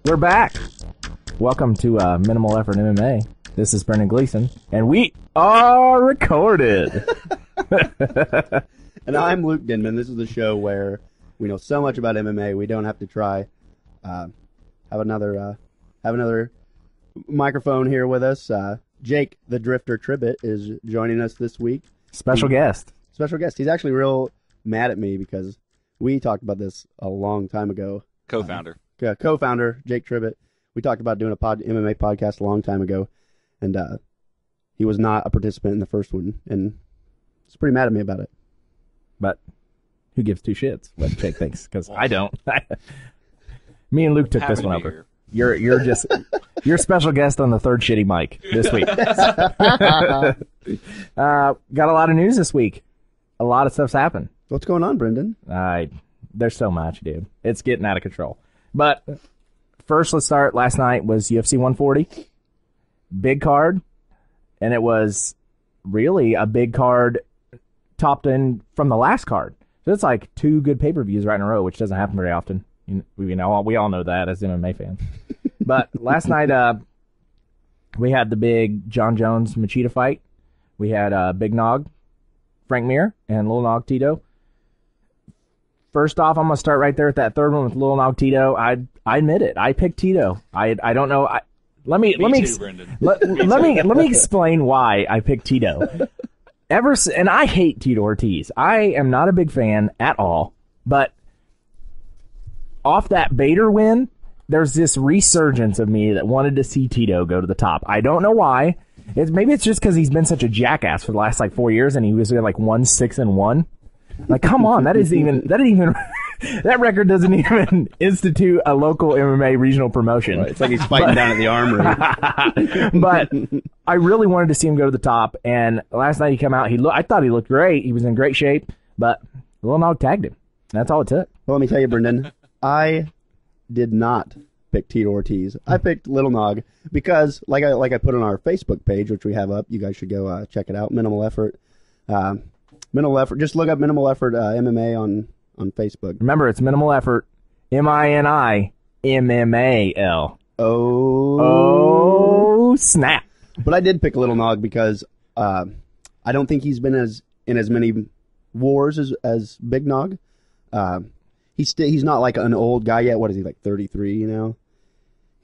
We're back. Welcome to Minimal Effort MMA. This is Brendan Gleason, and we are recorded. And I'm Luke Denman. This is the show where we know so much about MMA, we don't have to try. Have another microphone here with us. Jake, the Drifter Tribbett, is joining us this week. Special guest. He's actually real mad at me because we talked about this a long time ago. Co-founder, Jake Tribbett. We talked about doing a MMA podcast a long time ago, and he was not a participant in the first one, and he's pretty mad at me about it. But who gives two shits what Jake thinks? Because I don't. Me and Luke took this one over. You're special guest on the third shitty mic this week. Got a lot of news this week. A lot of stuff's happened. What's going on, Brendan? There's so much, dude. It's getting out of control. But first, let's start. Last night was UFC 140. Big card. And it was really a big card topped in from the last card. So it's like two good pay-per-views right in a row, which doesn't happen very often. We all know that as MMA fans. But last night, we had the big John Jones Machida fight. We had Big Nog, Frank Mir, and Lil Nog Tito. First off, I'm gonna start right there at that third one with Lil Nog Tito. I admit it. I picked Tito. I don't know. Let me explain why I picked Tito. And I hate Tito Ortiz. I am not a big fan at all. But off that Bader win, there's this resurgence of me that wanted to see Tito go to the top. I don't know why. Maybe it's just because he's been such a jackass for the last 4 years, and he was like 1-6-1. Like, come on, that record doesn't even institute a local MMA regional promotion. Right. It's like he's fighting down at the Armory. But I really wanted to see him go to the top, and last night he came out. I thought he looked great. He was in great shape, but Lil Nog tagged him. That's all it took. Well, let me tell you, Brendan, I did not pick Tito Ortiz. I picked Lil Nog because, like I put on our Facebook page, which we have up. You guys should go check it out. Minimal Effort. Minimal Effort. Just look up Minimal Effort MMA on Facebook. Remember, it's Minimal Effort. MINIMMAL. Oh, snap. But I did pick Lil Nog because I don't think he's been in as many wars as Big Nog. He's not like an old guy yet. What is he, like 33, you know?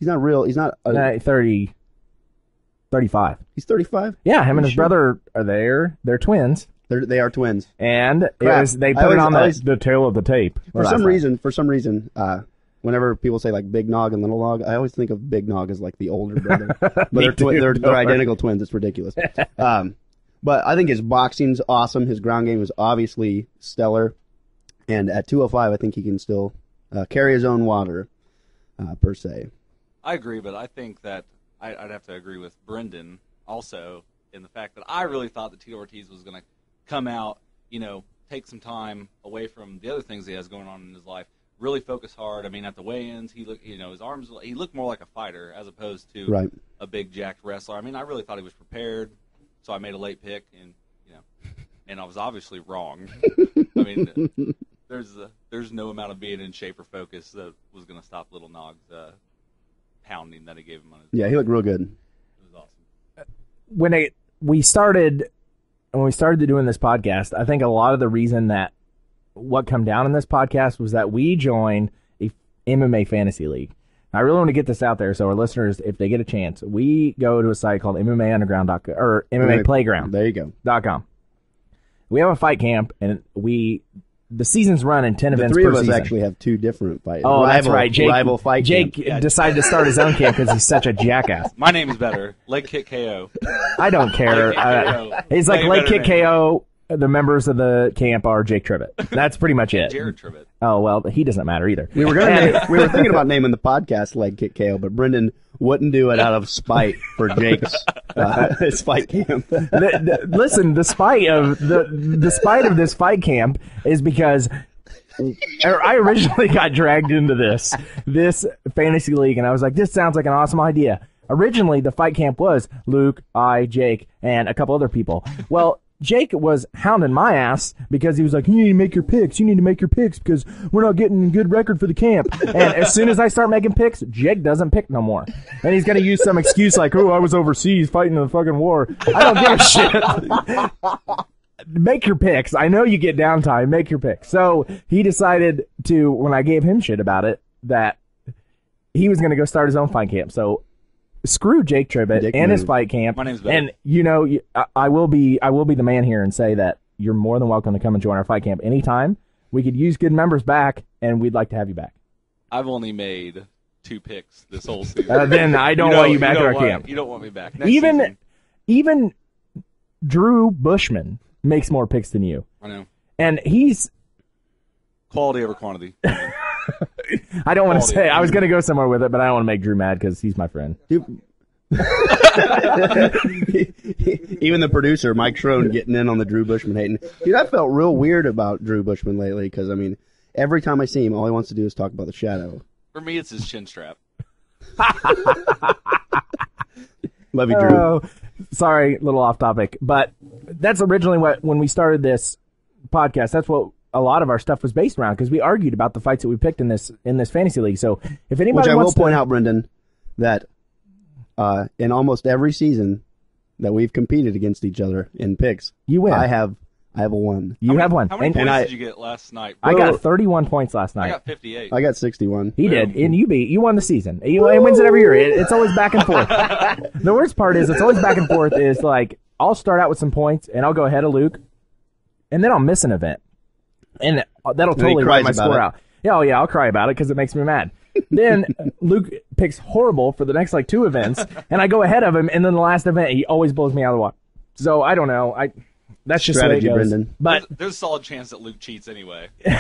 He's not real. He's not 35. He's 35? Yeah, him and his brother are there. They're twins. They are twins. And they put it on the tail of the tape. For some reason, whenever people say like Big Nog and Little Nog, I always think of Big Nog as like the older brother. But they're identical twins. It's ridiculous. But I think his boxing's awesome. His ground game is obviously stellar. And at 205, I think he can still carry his own water, per se. I agree, but I think that I'd have to agree with Brendan also in the fact that I really thought that Tito Ortiz was going to come out, take some time away from the other things he has going on in his life, really focus hard. I mean, at the weigh-ins, he looked, his arms, he looked more like a fighter as opposed to a big jacked wrestler. I mean, I really thought he was prepared, so I made a late pick, and and I was obviously wrong. I mean, there's no amount of being in shape or focus that was going to stop Little Nog's pounding that he gave him on his. Yeah, he looked real good. It was awesome. When we started doing this podcast, I think a lot of the reason that what come down in this podcast was that we joined a MMA fantasy league. I really want to get this out there so our listeners, if they get a chance, we go to a site called MMAunderground.com or MMA Playground. There you go. .com. We have a fight camp, and the season's run in 10 events per season. The three of us actually have two different fights. Oh, that's right. Rival fight Jake camp. decided to start his own camp because he's such a jackass. My name is better. Leg Kick KO. I don't care. He's like Leg Kick KO. The members of the camp are Jake Tribbett. That's pretty much it. Jared Tribbett. Oh, well, he doesn't matter either. We were thinking about naming the podcast Leg Kick KO, but Brendan wouldn't do it out of spite for Jake's fight camp. Listen, the spite of this fight camp is because I originally got dragged into this fantasy league, and I was like, this sounds like an awesome idea. Originally, the fight camp was Luke, I, Jake, and a couple other people. Well, Jake was hounding my ass because he was like, you need to make your picks. You need to make your picks because we're not getting a good record for the camp. And as soon as I start making picks, Jake doesn't pick no more. And he's going to use some excuse like, oh, I was overseas fighting in the fucking war. I don't give a shit. Make your picks. I know you get downtime. Make your picks. So he decided to, when I gave him shit about it, that he was going to go start his own fight camp. So screw Jake Tribbett and his fight camp. My name's Ben. And I will be the man here and say that you're more than welcome to come and join our fight camp anytime. We could use good members back, and we'd like to have you back. I've only made 2 picks this whole season. Then I don't want you back at our camp. You don't want me back. Next season. Even Drew Bushman makes more picks than you. I know. And he's quality over quantity. I don't want to say. I was going to go somewhere with it, but I don't want to make Drew mad because he's my friend. Even the producer, Mike Schrone, getting in on the Drew Bushman hating. Dude, I felt real weird about Drew Bushman lately because, I mean, every time I see him, all he wants to do is talk about the shadow. For me, it's his chin strap. Love you, Drew. Sorry, a little off topic, but that's originally when we started this podcast. That's what a lot of our stuff was based around because we argued about the fights that we picked in this fantasy league. So if anybody will wants point out, Brendan, that in almost every season that we've competed against each other in picks, you win. I have won. You have won. How many points did you get last night? I got 31 points last night. I got 58. I got 61. He did, and you won the season. He wins it every year. It's always back and forth. The worst part is it's always back and forth. Is like I'll start out with some points, and I'll go ahead of Luke, and then I'll miss an event, and that'll totally wipe my score out. Yeah, I'll cry about it because it makes me mad. Then Luke picks horrible for the next 2 events, and I go ahead of him, and then the last event he always blows me out of the water. So I don't know. That's just strategy, the way it goes. Brendan. But there's a solid chance that Luke cheats anyway. All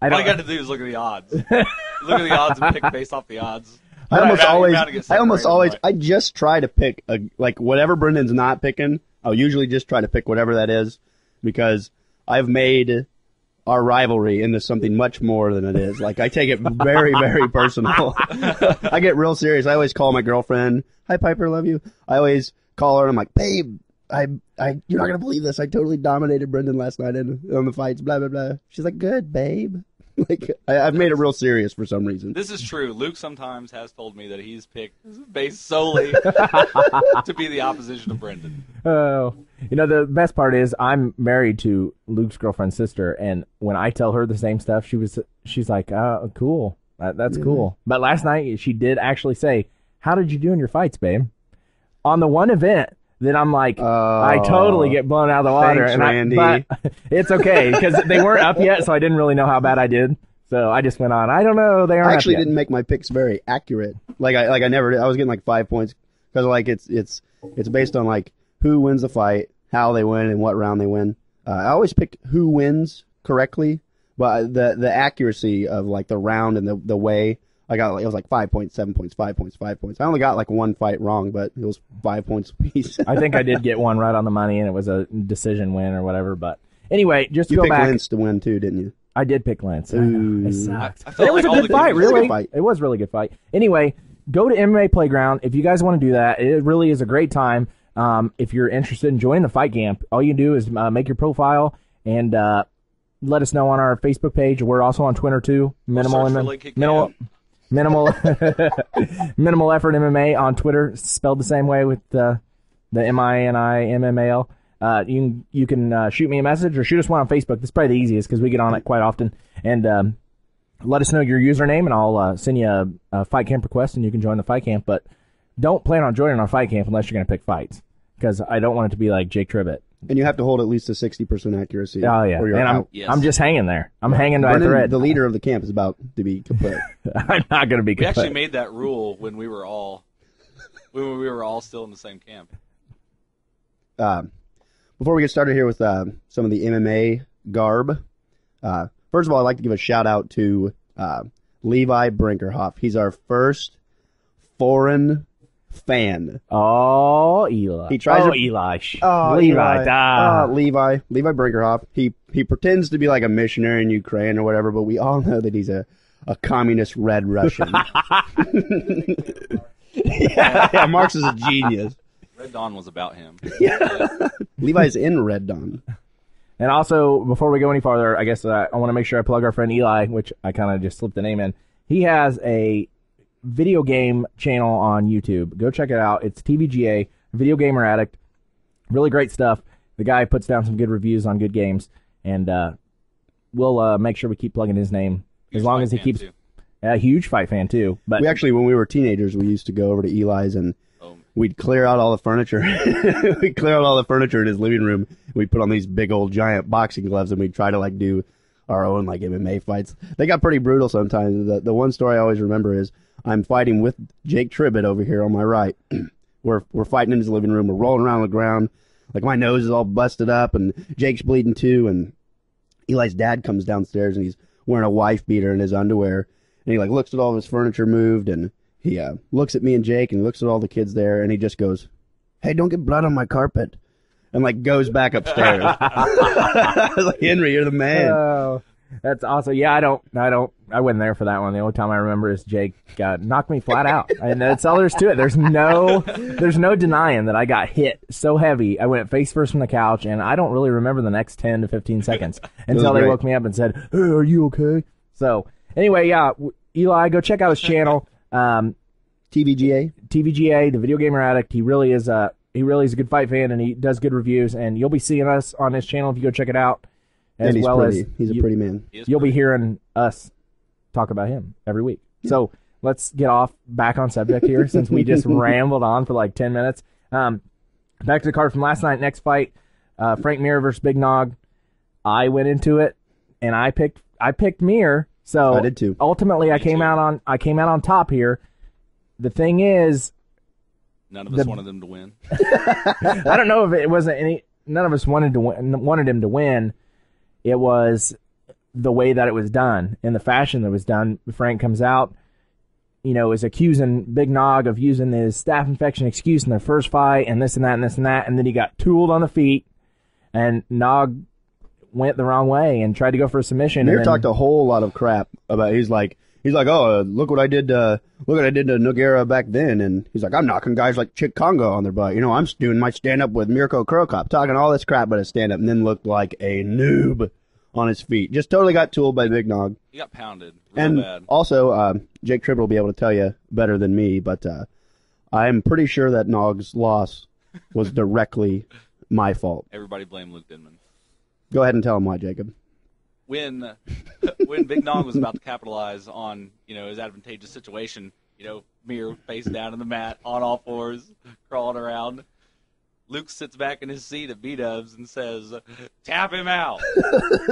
you got to do is look at the odds. Look at the odds and pick based off the odds. I just try to pick whatever Brendan's not picking. I'll usually just try to pick whatever that is because I've made our rivalry into something much more than it is. Like I take it very, very personal. I get real serious. I always call my girlfriend, "Hi Piper, love you." I always call her and I'm like, "Babe, you're not gonna believe this. I totally dominated Brendan last night on the fights. Blah blah blah." She's like, "Good, babe." Like I've made it real serious for some reason. This is true. Luke sometimes has told me that he's picked based solely to be the opposition of Brendan. Oh, the best part is I'm married to Luke's girlfriend's sister, and when I tell her the same stuff, she's like, "Oh, cool, that's cool." But last night she did actually say, "How did you do in your fights, babe?" On the one event. Then I'm like, I totally get blown out of the water. Thanks, Randy. But it's okay because they weren't up yet, so I didn't really know how bad I did. So I just went on. I don't know. They aren't. I actually up yet. didn't make my picks very accurate. I never did. I was getting 5 points because it's based on who wins the fight, how they win, and what round they win. I always pick who wins correctly, but the accuracy of the round and the way. I got it was 5 points, 7 points, 5 points, 5 points. I only got one fight wrong, but it was 5 points apiece. I think I did get one right on the money, and it was a decision win or whatever. But anyway, just to go back. You picked Lentz to win too, didn't you? I did pick Lentz. It sucked. It was a good fight, really. It was a really good fight. Anyway, go to MMA Playground if you guys want to do that. It really is a great time. If you're interested in joining the fight camp, all you do is make your profile and let us know on our Facebook page. We're also on Twitter too. Minimal Effort MMA on Twitter, spelled the same way with the MINIMMAL. You can shoot me a message or shoot us one on Facebook. That's probably the easiest because we get on it quite often. And let us know your username, and I'll send you a fight camp request, and you can join the fight camp. But don't plan on joining our fight camp unless you're going to pick fights because I don't want it to be like Jake Tribbett. And you have to hold at least a 60% accuracy. Oh, yeah. And I'm just hanging there. I'm hanging by a thread. The leader of the camp is about to be kaput. I'm not going to be kaput. We actually made that rule when we were all still in the same camp. Before we get started here with some of the MMA garb, first of all, I'd like to give a shout out to Levi Brinkerhoff. He's our first foreign fan. Oh, Eli. He tries Eli. Levi Brinkerhoff. He pretends to be like a missionary in Ukraine or whatever, but we all know that he's a communist red Russian. yeah, Marx is a genius. Red Dawn was about him. Yeah. Levi's in Red Dawn. And also, before we go any farther, I guess I want to make sure I plug our friend Eli, which I kind of just slipped the name in. He has a video game channel on YouTube. Go check it out. It's TVGA, Video Gamer Addict. Really great stuff. The guy puts down some good reviews on good games, and we'll make sure we keep plugging his name as long as he keeps. A huge fight fan too. But we actually, when we were teenagers, we used to go over to Eli's and we'd clear out all the furniture. We'd clear out all the furniture in his living room. We'd put on these big old giant boxing gloves and we'd try to like do our own like MMA fights. They got pretty brutal sometimes. The one story I always remember is I'm fighting with Jake Tribbett over here on my right. We're fighting in his living room. We're rolling around on the ground. Like my nose is all busted up and Jake's bleeding too. And Eli's dad comes downstairs and he's wearing a wife beater in his underwear. And he like looks at all of his furniture moved and he looks at me and Jake and looks at all the kids there and he just goes, "Hey, don't get blood on my carpet." And like goes back upstairs. I was like, "Henry, you're the man." Oh, that's awesome. Yeah, I wasn't there for that one. The only time I remember is Jake knocked me flat out. And that's all there's to it. There's no denying that I got hit so heavy. I went face first from the couch and I don't really remember the next 10 to 15 seconds until they woke me up and said, "Hey, are you okay?" So anyway, yeah, Eli, go check out his channel. TVGA, the Video Gamer Addict. He really is a good fight fan, and he does good reviews. And you'll be seeing us on his channel if you go check it out. He's a pretty man. You'll be hearing us talk about him every week. Yeah. So let's get back on subject here since we just rambled on for like 10 minutes. Back to the card from last night. Next fight, Frank Mir versus Big Nog. I went into it and I picked Mir. So I did too. Ultimately, I came out on top here. The thing is, none of us wanted them to win. I don't know if it wasn't any. None of us wanted him to win. It was the way that it was done and the fashion that was done. Frank comes out, is accusing Big Nog of using his staph infection excuse in their first fight and this and that and this and that, and then he got tooled on the feet, and Nog went the wrong way and tried to go for a submission. Mir talked a whole lot of crap about. He's like, "Oh, look what I did to Nogueira back then," and he's like, "I'm knocking guys like Chick Congo on their butt. I'm doing my stand up with Mirko Krokop," talking all this crap about his stand up, and then looked like a noob on his feet. Just totally got tooled by Big Nog. He got pounded real bad. Also, Jake Tribbett will be able to tell you better than me, but I'm pretty sure that Nog's loss was directly my fault. Everybody blame Luke Denman. Go ahead and tell him why, Jacob. When Big Nog was about to capitalize on his advantageous situation, Mir face down in the mat on all fours, crawling around. Luke sits back in his seat at B-dubs and says, "Tap him out."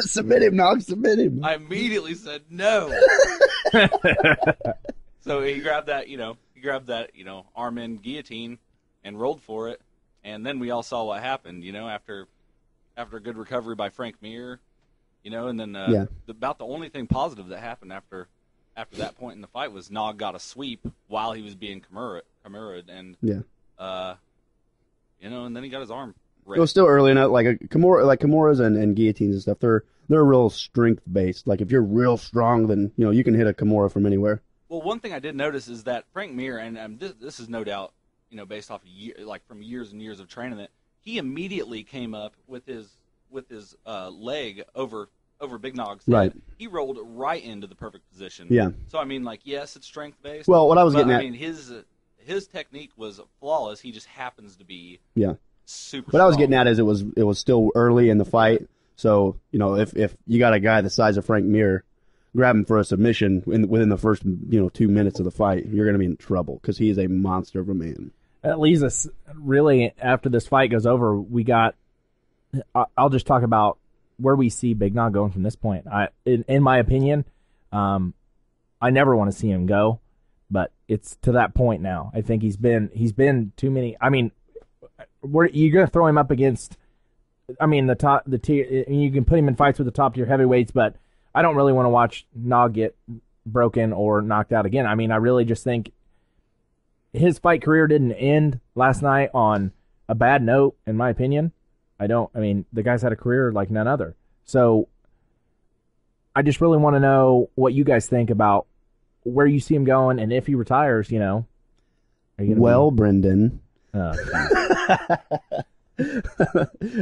Submit him, Nog, submit him. I immediately said no. So he grabbed that arm in guillotine and rolled for it, and then we all saw what happened. After a good recovery by Frank Mir. And then about the only thing positive that happened after that point in the fight was Nog got a sweep while he was being Kimura'd, and and then he got his arm ripped. It was still early enough. Like Kimuras and guillotines and stuff. They're real strength based. Like if you're real strong, then you can hit a Kimura from anywhere. Well, one thing I did notice is that Frank Mir, and this is no doubt based off from years and years of training, that he immediately came up with his leg over Big Nog's head. Right. He rolled right into the perfect position. Yeah. So yes, it's strength based. Well, what I was getting at, his technique was flawless. He just happens to be super. What I was getting at is it was still early in the fight. So if you got a guy the size of Frank Mir, grab him for a submission within the first 2 minutes of the fight, you're going to be in trouble because he is a monster of a man. That leaves us really after this fight goes over. We got. I'll just talk about where we see Big Nog going from this point. In my opinion, I never want to see him go, but it's to that point now. I think he's been too many. I mean, you're going to throw him up against. I mean, the tier. You can put him in fights with the top tier heavyweights, but I don't really want to watch Nog get broken or knocked out again. I mean, I really just think his fight career didn't end last night on a bad note, in my opinion. The guy's had a career like none other. So I just really want to know what you guys think about where you see him going and if he retires, are you gonna Brendan,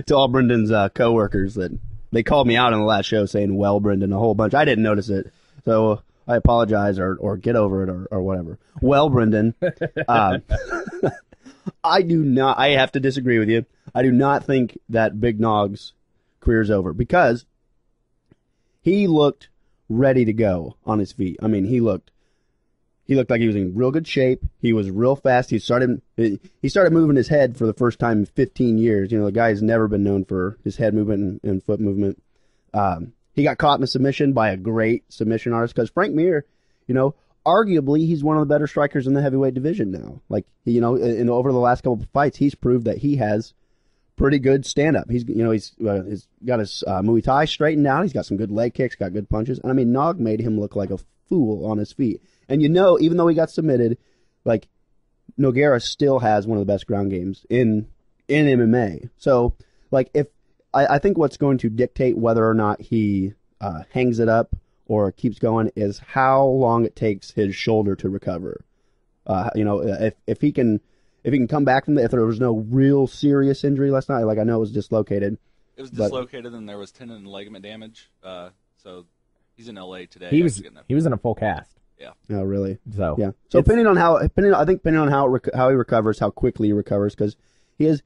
To all Brendan's co-workers that they called me out on the last show saying, well, Brendan, a whole bunch. I didn't notice it. So I apologize or get over it or whatever. Well, Brendan, I have to disagree with you. I do not think that Big Nog's career's over because he looked ready to go on his feet. I mean, he looked like he was in real good shape. He was real fast. He started moving his head for the first time in 15 years. You know, the guy's never been known for his head movement and foot movement. He got caught in a submission by a great submission artist because Frank Mir, you know, arguably he's one of the better strikers in the heavyweight division now. Like, you know, over the last couple of fights, he's proved that he has pretty good stand-up. He's got his Muay Thai straightened out. He's got some good leg kicks, got good punches. And I mean, Nog made him look like a fool on his feet. And you know, even though he got submitted, like, Nogueira still has one of the best ground games in MMA. So, like, I think what's going to dictate whether or not he hangs it up or keeps going is how long it takes his shoulder to recover. You know, if he can come back from if there was no real serious injury last night, like I know it was dislocated. It was dislocated and there was tendon and ligament damage. So he's in LA today. He was in a full cast. Yeah. Oh, really? So yeah. So depending on how he recovers, how quickly he recovers, because he's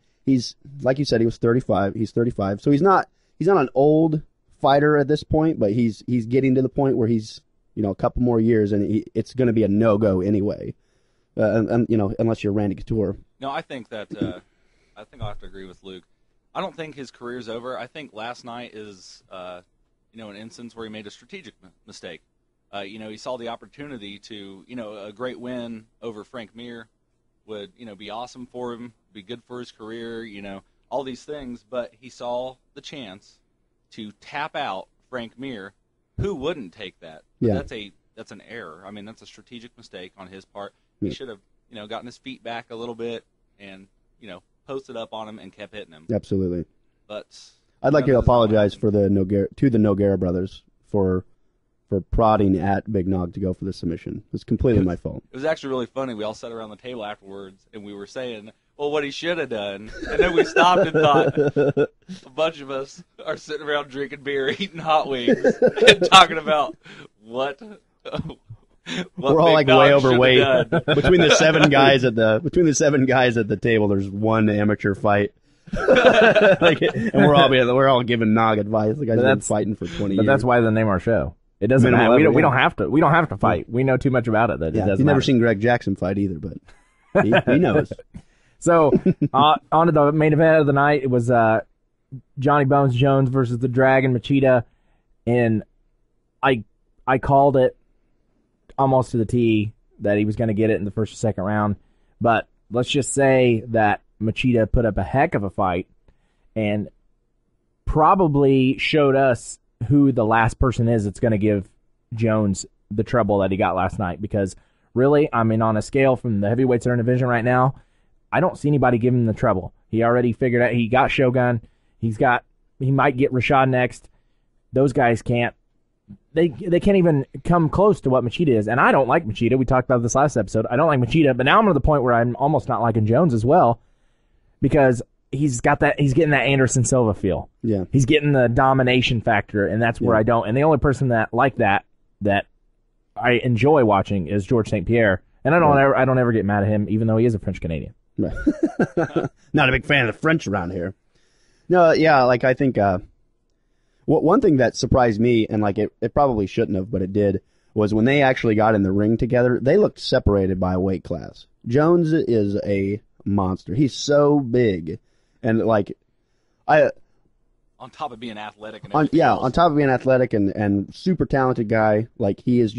like you said, he was 35. He's 35, so he's not an old fighter at this point, but he's getting to the point where he's, you know, a couple more years and it's going to be a no-go anyway. And you know, unless you're Randy Couture. No, I think that I think I'll have to agree with Luke. I don't think his career's over. I think last night is you know, an instance where he made a strategic mistake. You know, he saw the opportunity to, you know, a great win over Frank Mir would, you know, be awesome for him, be good for his career, you know, all these things. But he saw the chance to tap out Frank Mir. Who wouldn't take that? Yeah. That's an error. I mean, that's a strategic mistake on his part. He should have, you know, gotten his feet back a little bit and, you know, posted up on him and kept hitting him. Absolutely. But I'd like to apologize to the Nogueira brothers for prodding at Big Nog to go for the submission. It was completely my fault. It was actually really funny. We all sat around the table afterwards, and we were saying, well, what he should have done. And then we stopped and thought, a bunch of us are sitting around drinking beer, eating hot wings, and talking about what we're all like way overweight. Between the seven guys at the table, there's one amateur fight. And we're all giving Nog advice. The guy's been fighting for 20 years. But that's why they name our show. It doesn't matter. We don't have to fight. We know too much about it that it doesn't You've never matter. seen Greg Jackson fight either, but he knows. So on to the main event of the night. It was Johnny Bones Jones versus the Dragon Machida, and I called it almost to the T that he was going to get it in the first or second round. But let's just say that Machida put up a heck of a fight and probably showed us who the last person is that's going to give Jones the trouble that he got last night. Because really, I mean, on a scale from the heavyweights that are in the division right now, I don't see anybody giving him the trouble. He already figured out he got Shogun. He might get Rashad next. Those guys can't. They can't even come close to what Machida is. And I don't like Machida. We talked about this last episode. I don't like Machida, but now I'm to the point where I'm almost not liking Jones as well, because he's getting that Anderson Silva feel. Yeah. He's getting the domination factor, and that's where I don't. And the only person that like that I enjoy watching is George St. Pierre. And I don't ever get mad at him, even though he is a French Canadian. Right. Not a big fan of the French around here. No, yeah, like I think one thing that surprised me, and like it probably shouldn't have, but it did, was when they actually got in the ring together, they looked separated by a weight class. Jones is a monster. He's so big. And like on top of being athletic and on top of being athletic and super talented guy, like he's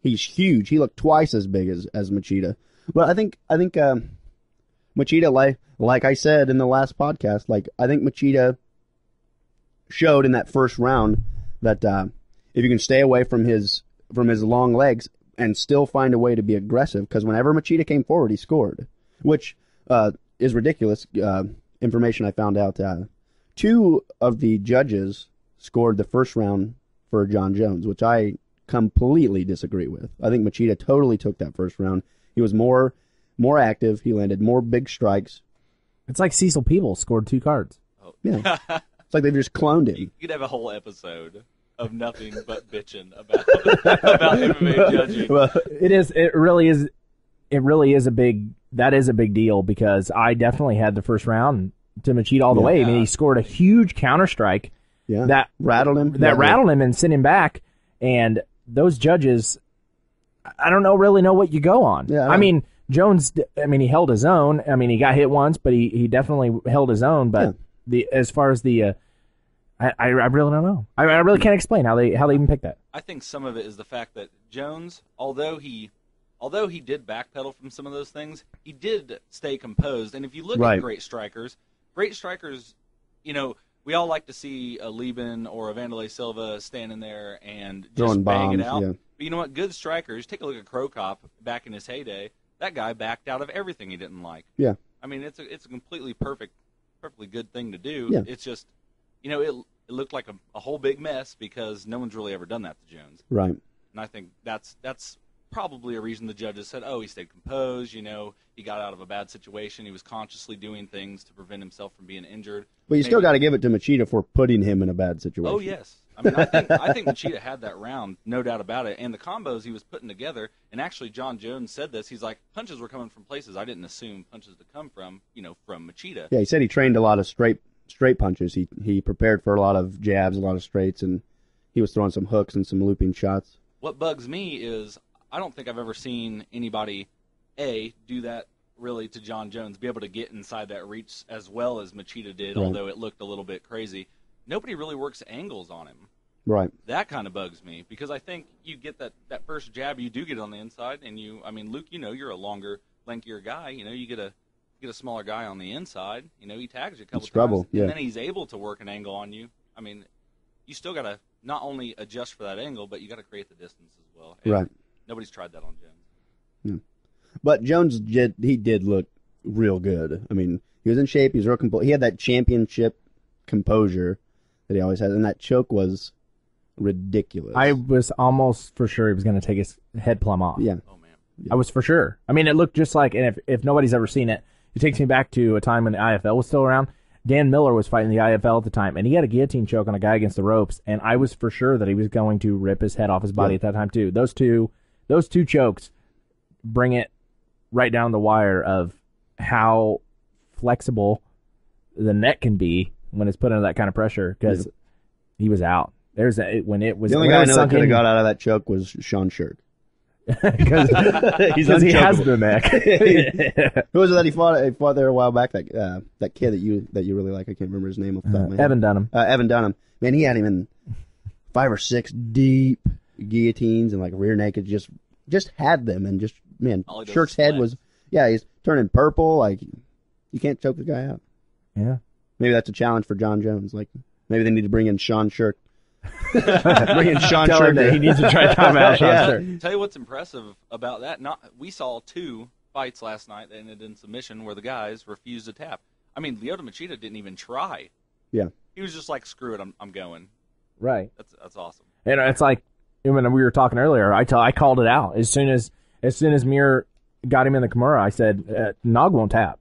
huge. He looked twice as big as Machida. But I think Machida, like I said in the last podcast, like I think Machida showed in that first round that if you can stay away from his long legs and still find a way to be aggressive, because whenever Machida came forward, he scored, which is ridiculous. Information I found out. Two of the judges scored the first round for John Jones, which I completely disagree with. I think Machida totally took that first round. He was more active. He landed more big strikes. It's like Cecil Peebles scored 2 cards. Oh. Yeah. It's like they've just cloned him. You could have a whole episode of nothing but bitching about MMA judging. Well, it really is a big deal because I definitely had the first round to Machida all the way. I mean, he scored a huge counter strike that rattled him. Rattled him and sent him back. And those judges, I don't really know what you go on. Yeah, I mean, Jones, he held his own. I mean, he got hit once, but he definitely held his own. But as far as the, I really don't know. I really can't explain how they even picked that. I think some of it is the fact that Jones, although he did backpedal from some of those things, he did stay composed. And if you look at great strikers, we all like to see a Lieben or a Vanderlei Silva standing there and just throwing bang bombs, it out. yeah. But you know what? Good strikers, take a look at Krokop back in his heyday. That guy backed out of everything he didn't like. Yeah. I mean, it's a completely perfectly good thing to do. Yeah. It's just, it looked like a whole big mess because no one's really ever done that to Jones. Right. And I think that's probably a reason the judges said, oh, he stayed composed, he got out of a bad situation, he was consciously doing things to prevent himself from being injured. But you still got to give it to Machida for putting him in a bad situation. Oh, yes. I mean, I think Machida had that round, no doubt about it. And the combos he was putting together, and actually John Jones said this, he's like, punches were coming from places I didn't assume punches to come from, from Machida. Yeah, he said he trained a lot of straight punches. He prepared for a lot of jabs, a lot of straights, and he was throwing some hooks and some looping shots. What bugs me is I don't think I've ever seen anybody, do that really to John Jones, be able to get inside that reach as well as Machida did, although it looked a little bit crazy. Nobody really works angles on him. Right. That kind of bugs me because I think you get that first jab, you do get on the inside, and Luke, you're a longer, lankier guy. You get a smaller guy on the inside. He tags you a couple times, trouble, and then he's able to work an angle on you. I mean, you still got to not only adjust for that angle, but you got to create the distance as well. And right. Nobody's tried that on Jones. Yeah. But Jones did look real good. I mean, he was in shape. He was real composed. He had that championship composure that he always had, and that choke was ridiculous. I was almost for sure he was going to take his head plumb off. Yeah. Oh, man. I was for sure. I mean, it looked just like, and if nobody's ever seen it, it takes me back to a time when the IFL was still around. Dan Miller was fighting the IFL at the time, and he had a guillotine choke on a guy against the ropes, and I was for sure that he was going to rip his head off his body at that time, too. Those two chokes bring it right down the wire of how flexible the neck can be when it's put under that kind of pressure, because he was out. The only guy I know that could have got out of that choke was Sean Shirk. Because he has the neck. Who was it that he fought there a while back? That kid that you really like. I can't remember his name off the top of my head. Evan Dunham. Evan Dunham. Man, he had him in 5 or 6 deep guillotines and like rear naked. Just had them, and just Shirk's head was he's turning purple. Like you can't choke the guy out. Yeah. Maybe that's a challenge for John Jones. Like maybe they need to bring in Sean Shirk. Bring in Sean Tell Shirk. him that he needs to try to time out Sean Shirk. Tell you what's impressive about that. We saw 2 fights last night that ended in submission where the guys refused to tap. I mean, Lyoto Machida didn't even try. Yeah. He was just like, screw it, I'm going. Right. That's awesome. And it's like when we were talking earlier, I called it out as soon as Mir got him in the Kimura. I said, Nog won't tap.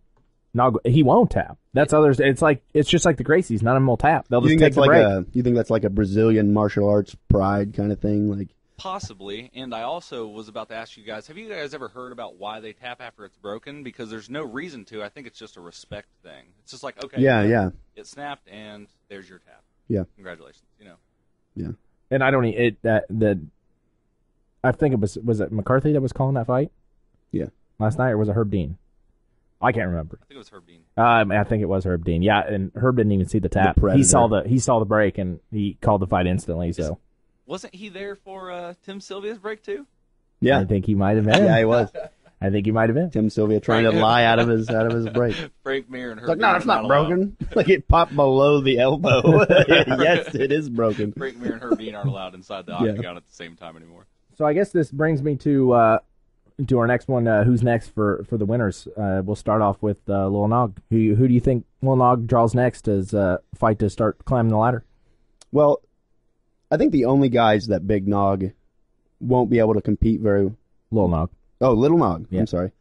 He won't tap. That's others. It's just like the Gracies. None of them will tap. They'll just take the break. You think that's like a Brazilian martial arts pride kind of thing? Like possibly. And I also was about to ask you guys: have you guys ever heard about why they tap after it's broken? Because there's no reason to. I think it's just a respect thing. It's just like it snapped and there's your tap. Yeah. Congratulations. Yeah. And I don't I think it was it McCarthy that was calling that fight? Yeah. Last night, or was it Herb Dean? I can't remember. I think it was Herb Dean. I think it was Herb Dean. Yeah, and Herb didn't even see the tap. He saw the break, and he called the fight instantly. So wasn't he there for Tim Sylvia's break too? Yeah, I think he might have been. Yeah, he was. I think he might have been. Tim Sylvia trying to lie out of his break. Frank Mir and Herb. Like, no, it's not broken. Like it popped below the elbow. Yes, it is broken. Frank Mir and Herb Dean aren't allowed inside the octagon at the same time anymore. So I guess this brings me to our next one. Who's next for the winners? We'll start off with Lil Nog. Who do you think Lil Nog draws next as fight to start climbing the ladder? Well, I think the only guys that Big Nog won't be able to compete very. Lil Nog. Oh, Little Nog. Yeah. I'm sorry.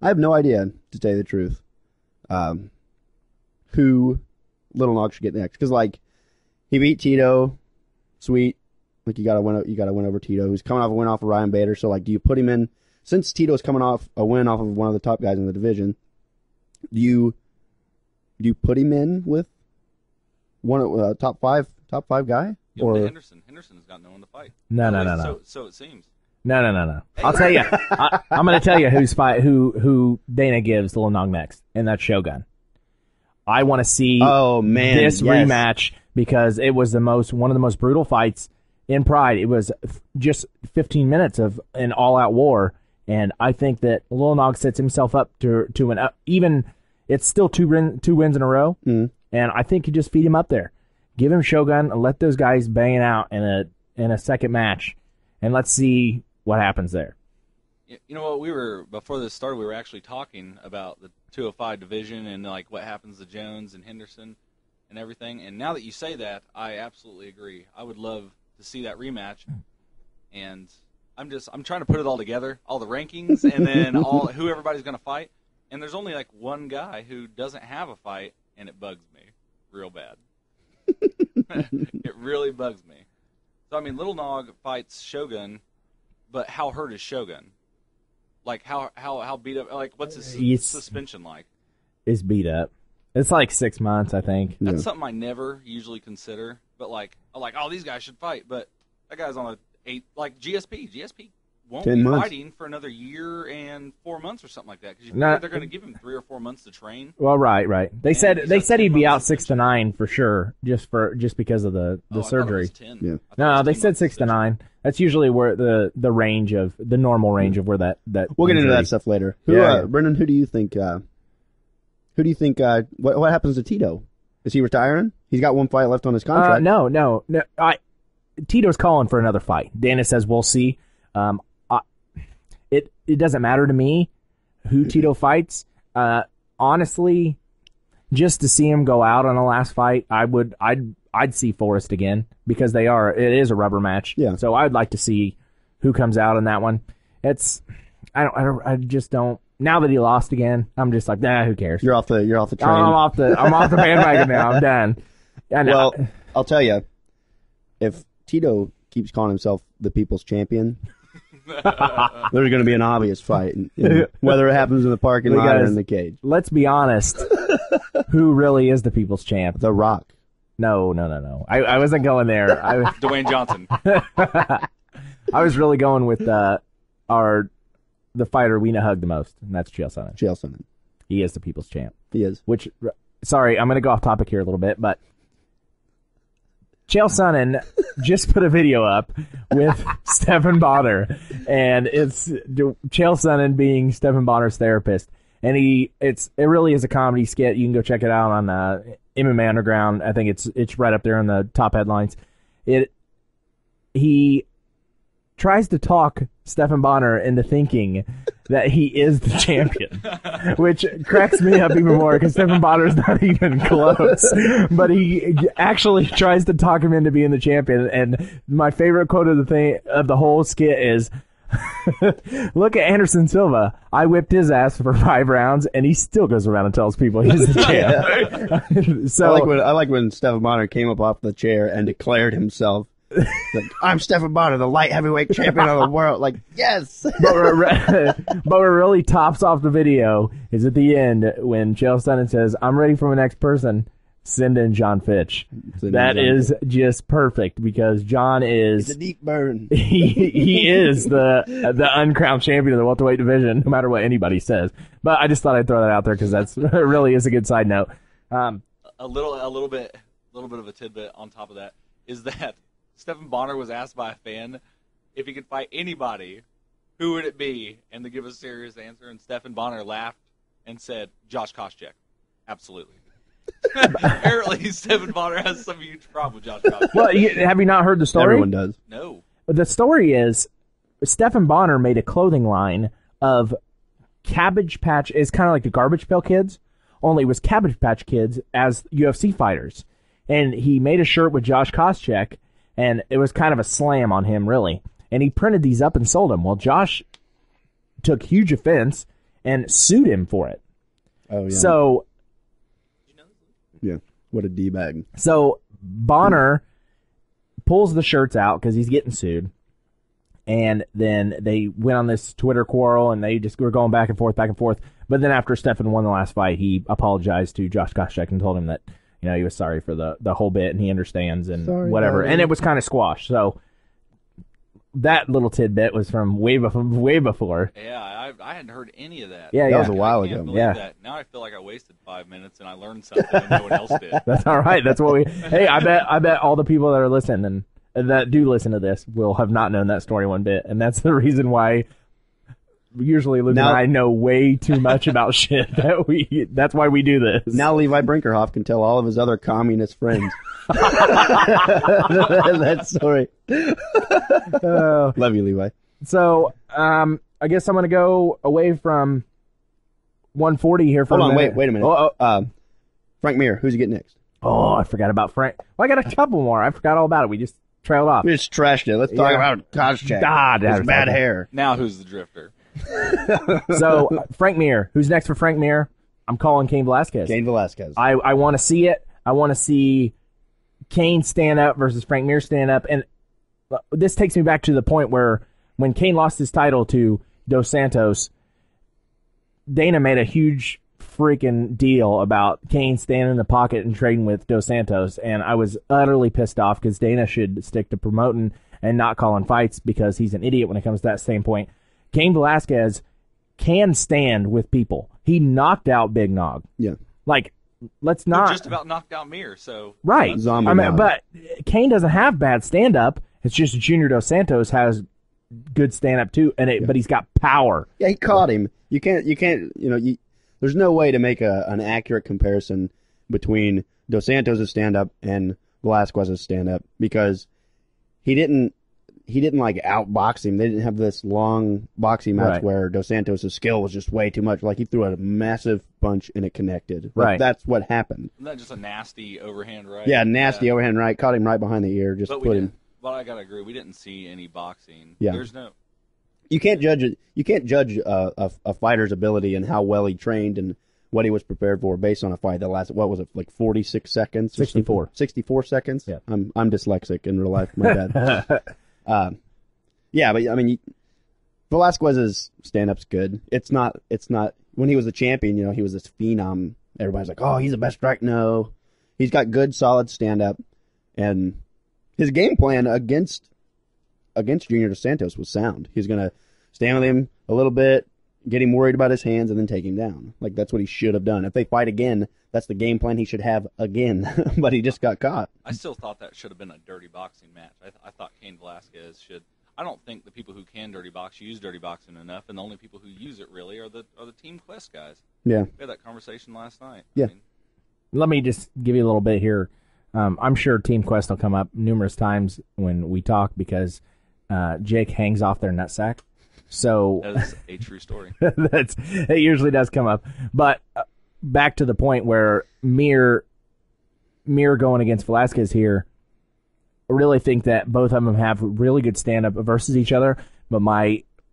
I have no idea, to tell you the truth, who Little Nog should get next. Because, like, he beat Tito. Sweet. Like, you gotta win over Tito, who's coming off a win off of Ryan Bader. So, like, do you put him in? Since Tito's coming off a win off of one of the top guys in the division, do you put him in with one top five guy? Or Henderson. Henderson's got no one to fight. No. So it seems. No. I'll tell you. I'm going to tell you who Dana gives Little Nog next, and that's Shogun. I want to see this rematch because it was one of the most brutal fights in Pride. It was just 15 minutes of an all-out war, and I think that Little Nog sets himself up to an even. It's still two wins in a row, and I think you just feed him up there, give him Shogun, and let those guys bang it out in a second match, and let's see what happens there. You know what? Before this started, we were actually talking about the 205 division and like what happens to Jones and Henderson and everything. And now that you say that, I absolutely agree. I would love to see that rematch. And I'm trying to put it all together, all the rankings, and then who everybody's going to fight. And there's only like one guy who doesn't have a fight, and it bugs me real bad. It really bugs me. So I mean, Little Nog fights Shogun. But how hurt is Shogun? Like how beat up? Like what's his suspension like? Is beat up. It's like 6 months, I think. That's something I never usually consider. But these guys should fight. But that guy's on GSP. GSP won't be fighting for another year and 4 months or something like that because they're going to give him 3 or 4 months to train. Well, right. They said he'd be out 6 to 9 for sure, just because of the surgery. I thought it was 10. Yeah. No, they said 6 to 9. That's usually where the normal range of where that we'll get into that stuff later. Brendan, who do you think? What happens to Tito? Is he retiring? He's got one fight left on his contract. No. Tito's calling for another fight. Dana says we'll see. It doesn't matter to me who Tito fights. Honestly, just to see him go out on the last fight, I'd see Forrest again because it is a rubber match. Yeah. So I'd like to see who comes out in that one. I just don't. Now that he lost again, I'm just like, who cares? You're off the train. I'm off the bandwagon now. I'm done. Well, I'll tell you, if Tito keeps calling himself the people's champion, there's going to be an obvious fight, whether it happens in the parking lot or in the cage. Let's be honest. Who really is the people's champ? The Rock. No. I wasn't going there. Dwayne Johnson. I was really going with the fighter we hug the most, and that's Chael Sonnen. He is the people's champ. He is. Sorry, I'm going to go off topic here a little bit, but Chael Sonnen just put a video up with Stephan Bonnar, and it's Chael Sonnen being Stephan Bonner's therapist, and it really is a comedy skit. You can go check it out on MMA Underground. I think it's right up there in the top headlines. He tries to talk Stephan Bonnar into thinking that he is the champion, which cracks me up even more because Stephan Bonnar is not even close. But he actually tries to talk him into being the champion. And my favorite quote of the whole skit is, "Look at Anderson Silva. I whipped his ass for 5 rounds, and he still goes around and tells people he's the champ." So I like when Stephan Bonnar came up off the chair and declared himself. Like, I'm Stephan Bonnar, the light heavyweight champion of the world. Like, yes. But what really tops off the video is at the end when Chael Sonnen says, "I'm ready for my next person. Send in John Fitch." That is just perfect because John is it's a deep burn. He is the uncrowned champion of the welterweight division, no matter what anybody says. But I just thought I'd throw that out there because that's really is a good side note. A little bit of a tidbit on top of that is that Stephan Bonnar was asked by a fan if he could fight anybody, who would it be? And to give a serious answer, and Stephan Bonnar laughed and said, Josh Koscheck. Absolutely. Apparently, Stephan Bonnar has some huge problem with Josh Koscheck. Well, have you not heard the story? Everyone does. No. The story is Stephan Bonnar made a clothing line of Cabbage Patch. It's kind of like the Garbage Pail Kids, only it was Cabbage Patch Kids as UFC fighters. And he made a shirt with Josh Koscheck, and it was kind of a slam on him, really. And he printed these up and sold them. Well, Josh took huge offense and sued him for it. Oh yeah. So yeah, what a d-bag. So Bonner pulls the shirts out because he's getting sued. And then they went on this Twitter quarrel, and they just were going back and forth. But then after Stefan won the last fight, he apologized to Josh Koscheck and told him that, you know, he was sorry for the whole bit, and he understands and whatever. And it was kind of squashed. So that little tidbit was from way before. Yeah, I hadn't heard any of that. Yeah, that was a while ago. Yeah. That. Now I feel like I wasted 5 minutes and I learned something and no one else did. That's all right. That's what we. Hey, I bet all the people that are listening and that do listen to this will have not known that story one bit, and that's the reason why. Usually, Luke and I know way too much about shit. That's why we do this. Now Levi Brinkerhoff can tell all of his other communist friends that story. Love you, Levi. So, I guess I'm going to go away from 140 here for Hold a on, minute. wait a minute. Frank Mir, who's he getting next? Oh, I forgot about Frank. Well, I got a couple more. I forgot all about it. We just trailed off. We just trashed it. Let's talk about Koscheck. His bad hair. Now who's the drifter? So, Frank Mir. Who's next for Frank Mir? I'm calling Cain Velasquez. Cain Velasquez. I want to see it. I want to see Cain stand up versus Frank Mir stand up. And this takes me back to the point where when Cain lost his title to Dos Santos, Dana made a huge freaking deal about Cain standing in the pocket and trading with Dos Santos. And I was utterly pissed off because Dana should stick to promoting and not calling fights because he's an idiot when it comes to that same point. Cain Velasquez can stand with people. He knocked out Big Nog. Yeah. Like, let's not. He just about knocked out Mir, so. Right. Zombie but Cain doesn't have bad stand-up. It's just Junior Dos Santos has good stand-up too, but he's got power. Yeah, he caught him. You can't, there's no way to make an accurate comparison between Dos Santos' stand-up and Velasquez's stand-up because he didn't like outbox him. They didn't have this long boxing match where Dos Santos' skill was just way too much. Like he threw a massive punch and it connected. Like, that's what happened. Isn't that just a nasty overhand right? Yeah, nasty overhand right. Caught him right behind the ear. Just put him. But I gotta agree, we didn't see any boxing. Yeah. There's no. You can't judge it. You can't judge a fighter's ability and how well he trained and what he was prepared for based on a fight that lasted, what was it, like 46 seconds? 64. 64 seconds? Yeah. I'm dyslexic in real life. My bad. Yeah, but I mean, Velasquez's stand-up's good. It's not, when he was the champion, he was this phenom. Everybody's like, oh, he's the best strike. No. He's got good, solid stand-up. And his game plan against Junior Dos Santos was sound. He's going to stand with him a little bit, get him worried about his hands, and then take him down. Like, that's what he should have done. If they fight again, that's the game plan he should have again. But he just got caught. I still thought that should have been a dirty boxing match. I thought Cain Velasquez should. I don't think the people who can dirty box use dirty boxing enough, and the only people who use it really are the Team Quest guys. Yeah. We had that conversation last night. Yeah. Let me just give you a little bit here. I'm sure Team Quest will come up numerous times when we talk because Jake hangs off their nutsack. So that is a true story. It usually does come up. But back to the point where Mir going against Velasquez here, I really think that both of them have really good stand-up versus each other. But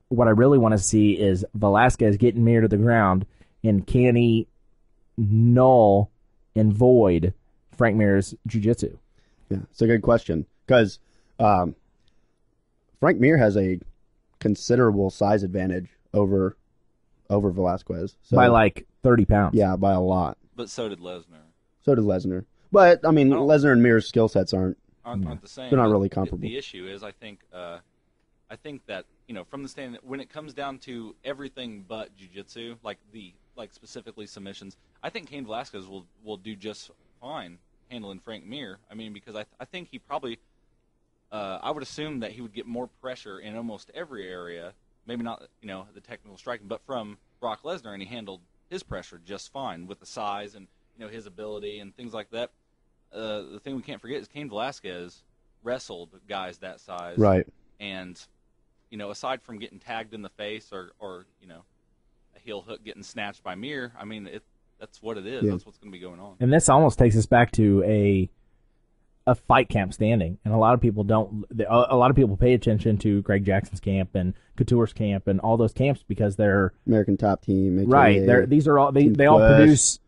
what I really want to see is Velasquez getting Mir to the ground, and can he null and void Frank Mir's jiu-jitsu? Yeah, it's a good question because Frank Mir has a considerable size advantage over Velasquez. So, by like 30 pounds. Yeah, by a lot. But so did Lesnar. So did Lesnar. But, I mean, Lesnar and Mir's skill sets aren't the same. They're not really comparable. The issue is, I think that from the stand, when it comes down to everything but jiu-jitsu, like specifically submissions, I think Cain Velasquez will do just fine handling Frank Mir. I mean, because I think he probably, I would assume that he would get more pressure in almost every area. Maybe not, the technical striking, but from Brock Lesnar, and he handled his pressure just fine with the size and his ability and things like that. The thing we can't forget is Cain Velasquez wrestled guys that size. Right. And, aside from getting tagged in the face or a heel hook getting snatched by Mir, I mean, that's what it is. Yeah. That's what's going to be going on. And this almost takes us back to a fight camp standing, and a lot of people don't. A lot of people pay attention to Greg Jackson's camp and Couture's camp and all those camps because they're American Top Team, HAA, right. These are all they all produce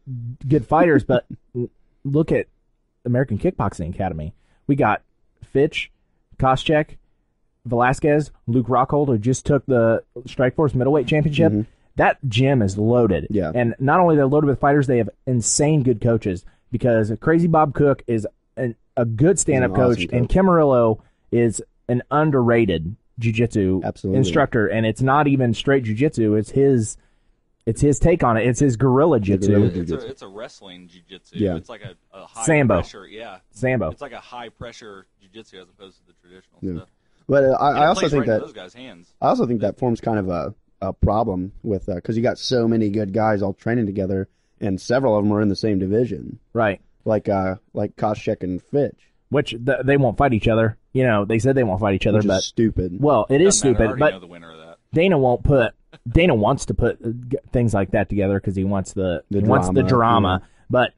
good fighters. But look at American Kickboxing Academy. We got Fitch, Koscheck, Velasquez, Luke Rockhold, who just took the Strikeforce middleweight championship. Mm-hmm. That gym is loaded. Yeah. And not only they're loaded with fighters, they have insane good coaches because Crazy Bob Cook is a good stand-up awesome coach, and Camarillo is an underrated jiu-jitsu instructor, and it's not even straight jiu-jitsu. It's his take on it. It's his guerrilla jiu-jitsu. It's a wrestling jiu-jitsu. Yeah. It's like a high Sambo. pressure. Yeah. Sambo. It's like a high-pressure jiu-jitsu as opposed to the traditional stuff. But I also think that those guys' hands. I also think that forms kind of a problem with because you got so many good guys all training together, and several of them are in the same division, Right. like Koscheck and Fitch, Which they won't fight each other. You know, they said they won't fight each other, which but is stupid. well, it is Doesn't matter. I stupid. already But know the winner of that. Dana wants to put things like that together because he wants the drama. Yeah. But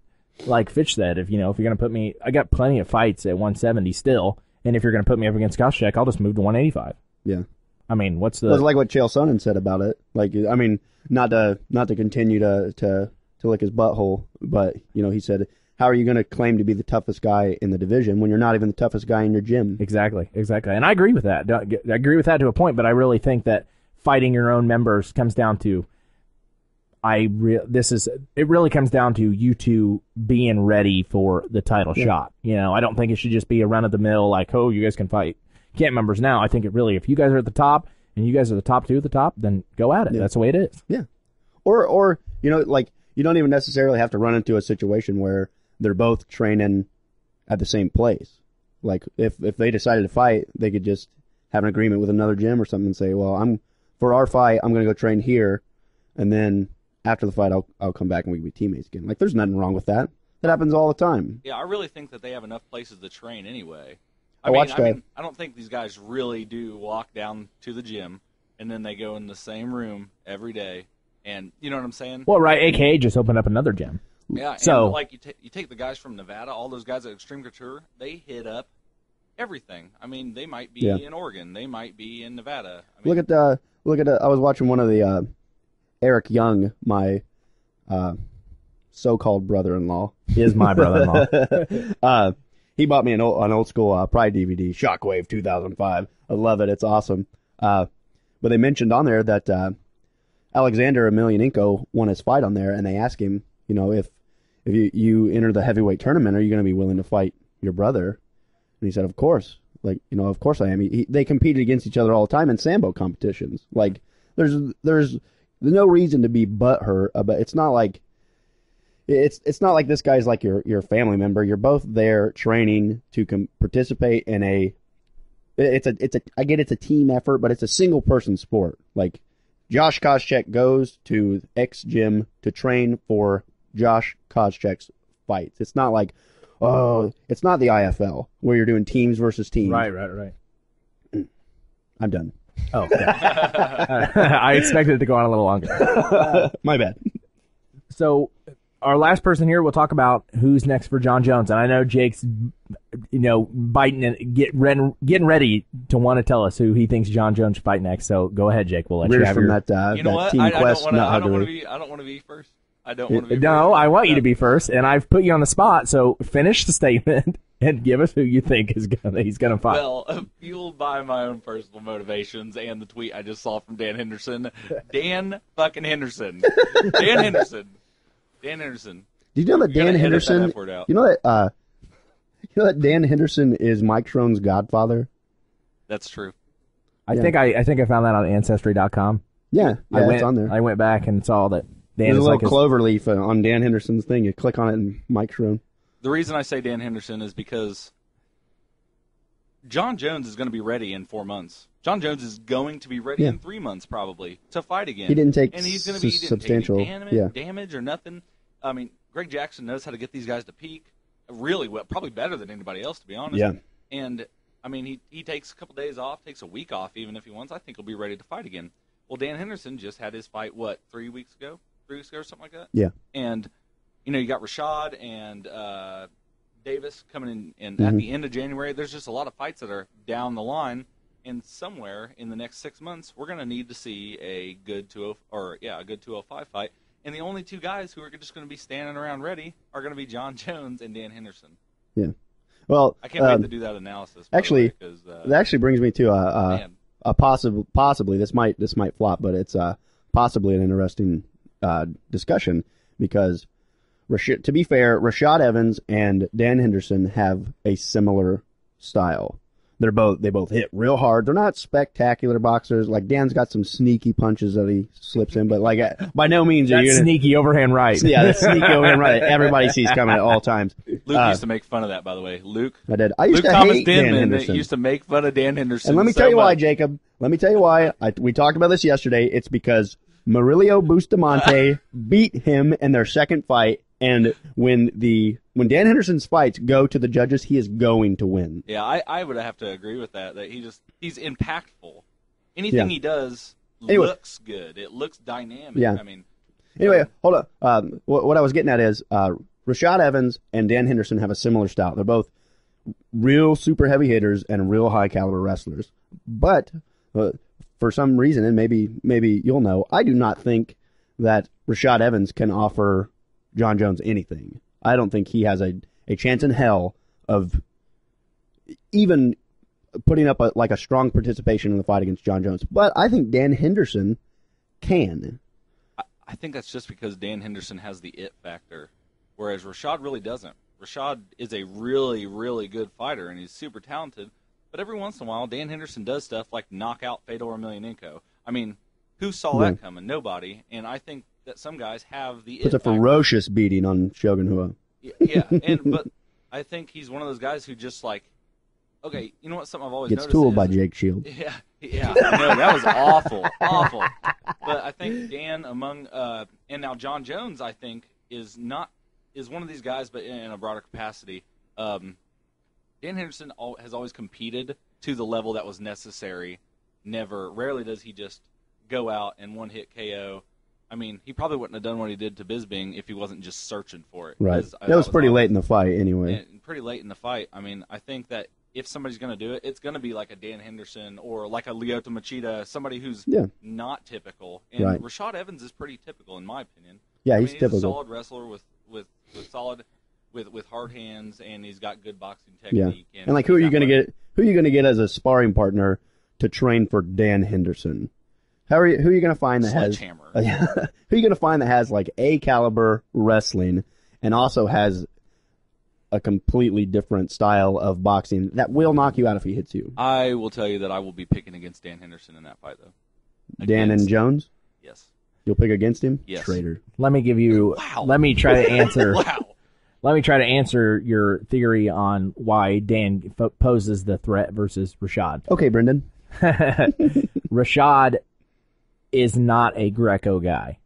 like Fitch said, if you're going to put me, I got plenty of fights at 170 still, and if you're going to put me up against Koscheck, I'll just move to 185. Yeah. I mean, what's the? Well, it's like what Chael Sonnen said about it. Like, I mean, not to continue to lick his butthole, but he said, how are you going to claim to be the toughest guy in the division when you're not even the toughest guy in your gym? Exactly, and I agree with that. I agree with that to a point, but I really think that fighting your own members comes down to. It really comes down to you two being ready for the title shot. I don't think it should just be a run of the mill like, oh, you guys can fight camp members now. I think it really, if you guys are at the top and you guys are the top two at the top, then go at it. Yeah. That's the way it is. Yeah. Or like you don't even necessarily have to run into a situation where they're both training at the same place. Like if they decided to fight, they could just have an agreement with another gym or something and say, well, for our fight, I'm going to go train here, and then after the fight, I'll come back and we can be teammates again. Like there's nothing wrong with that. That happens all the time. Yeah, I really think that they have enough places to train anyway. I don't think these guys really do walk down to the gym and then they go in the same room every day. And you know what I'm saying? Well, right. AKA just opened up another gym. Yeah. So, and like you take the guys from Nevada, all those guys at Extreme Couture, they hit up everything. I mean, they might be in Oregon, they might be in Nevada. I mean, look at. I was watching one of the Eric Young, my so-called brother-in-law. Is my brother-in-law. He bought me an old school Pride DVD, Shockwave 2005. I love it. It's awesome. But they mentioned on there that Alexander Emelianenko won his fight on there, and they asked him, if you enter the heavyweight tournament, are you going to be willing to fight your brother? And he said, of course. Like, of course I am. They competed against each other all the time in Sambo competitions. Like, there's no reason to be butthurt, but it's not like it's not like this guy's like your family member. You're both there training to participate in I get it's a team effort, but it's a single person sport. Like Josh Koscheck goes to X gym to train for Josh Koscheck's fights. It's not like it's not the IFL where you're doing teams versus teams. Right. I'm done. Oh, okay. I expected it to go on a little longer. My bad. So, our last person here, we'll talk about who's next for John Jones. And I know Jake's, biting and getting ready to want to tell us who he thinks John Jones should fight next. So, go ahead, Jake. We'll let you have from your... that, you know what? Team Quest. I don't want to be first. I don't want to be No, first. I want you to be first, and I've put you on the spot. So, finish the statement and give us who you think he's gonna fight. Well, fueled by my own personal motivations and the tweet I just saw from Dan Henderson. Dan fucking Henderson. Dan Henderson. Do you know that Dan Henderson? You know that Dan Henderson is Mike Schrone's godfather. That's true. I think I found that on Ancestry.com. Yeah, it's on there. I went back and saw that Dan There's is a like little clover leaf on Dan Henderson's thing. You click on it and Mike Schrone. The reason I say Dan Henderson is because John Jones is going to be ready in 4 months. John Jones is going to be ready in 3 months probably to fight again. He didn't take and he's going to be substantial damage or nothing. I mean, Greg Jackson knows how to get these guys to peak really well, probably better than anybody else, to be honest. Yeah. And, I mean, he takes a couple days off, takes a week off even if he wants. I think he'll be ready to fight again. Well, Dan Henderson just had his fight, 3 weeks ago? 3 weeks ago or something like that? Yeah. And, you got Rashad and Davis coming in, and at the end of January, there's just a lot of fights that are down the line, and somewhere in the next 6 months, we're going to need to see a good 205 fight. And the only two guys who are just going to be standing around ready are going to be John Jones and Dan Henderson. Yeah. Well, I can't wait to do that analysis. Actually, that actually brings me to a possibly this might flop, but it's possibly an interesting discussion because to be fair, Rashad Evans and Dan Henderson have a similar style. They both hit real hard. They're not spectacular boxers. Like Dan's got some sneaky punches that he slips in, but like by no means are you gonna, sneaky overhand right. Yeah, the sneaky overhand right. Everybody sees coming at all times. Luke used to make fun of that, by the way. Luke. I did. I used Luke to Thomas hate Dan Henderson. used to make fun of Dan Henderson. And let me tell you why, Jacob. Let me tell you why. We talked about this yesterday. It's because Murillo Bustamante beat him in their second fight. And when Dan Henderson's fights go to the judges, he is going to win. Yeah, I would have to agree with that. That he's impactful. Anything he does looks good. It looks dynamic. Yeah. I mean. Anyway, hold on. What I was getting at is Rashad Evans and Dan Henderson have a similar style. They're both real super heavy hitters and real high caliber wrestlers. But for some reason, and maybe you'll know, I do not think that Rashad Evans can offer John Jones anything. I don't think he has a chance in hell of even putting up a strong participation in the fight against John Jones. But I think Dan Henderson can. I think that's just because Dan Henderson has the it factor, whereas Rashad really doesn't. Rashad is a really, really good fighter, and he's super talented. But every once in a while, Dan Henderson does stuff like knock out Fedor Emelianenko. I mean, who saw that coming? Nobody. And I think that some guys have the Puts a ferocious beating on Shogun Rua. Yeah, but I think he's one of those guys who just like, okay, you know what? Something I've always gets noticed tooled is, by Jake Shields. Yeah. I know, that was awful. But I think Dan and now John Jones, I think is one of these guys, but in a broader capacity. Dan Henderson has always competed to the level that was necessary. Rarely does he just go out and one-hit KO. I mean, he probably wouldn't have done what he did to Bisping if he wasn't just searching for it. Right. That was pretty late in the fight anyway. Pretty late in the fight. I mean, I think that if somebody's going to do it, it's going to be like a Dan Henderson or like a Lyoto Machida, somebody who's not typical. And Rashad Evans is pretty typical, in my opinion. Yeah, he's typical. He's a solid wrestler with hard hands, and he's got good boxing technique. Yeah. And like, who are you going to get? Who are you going to get as a sparring partner to train for Dan Henderson? Who are you going to find that has? Who are you going to find that has like A caliber wrestling and also has a completely different style of boxing that will knock you out if he hits you? I will tell you that I will be picking against Dan Henderson in that fight, though. Dan and Jones? Yes. You'll pick against him? Yes. Traitor. Let me give you. Wow. Let me try to answer. Wow. Let me try to answer your theory on why Dan poses the threat versus Rashad. Okay, Brendan. Rashad is not a Greco guy.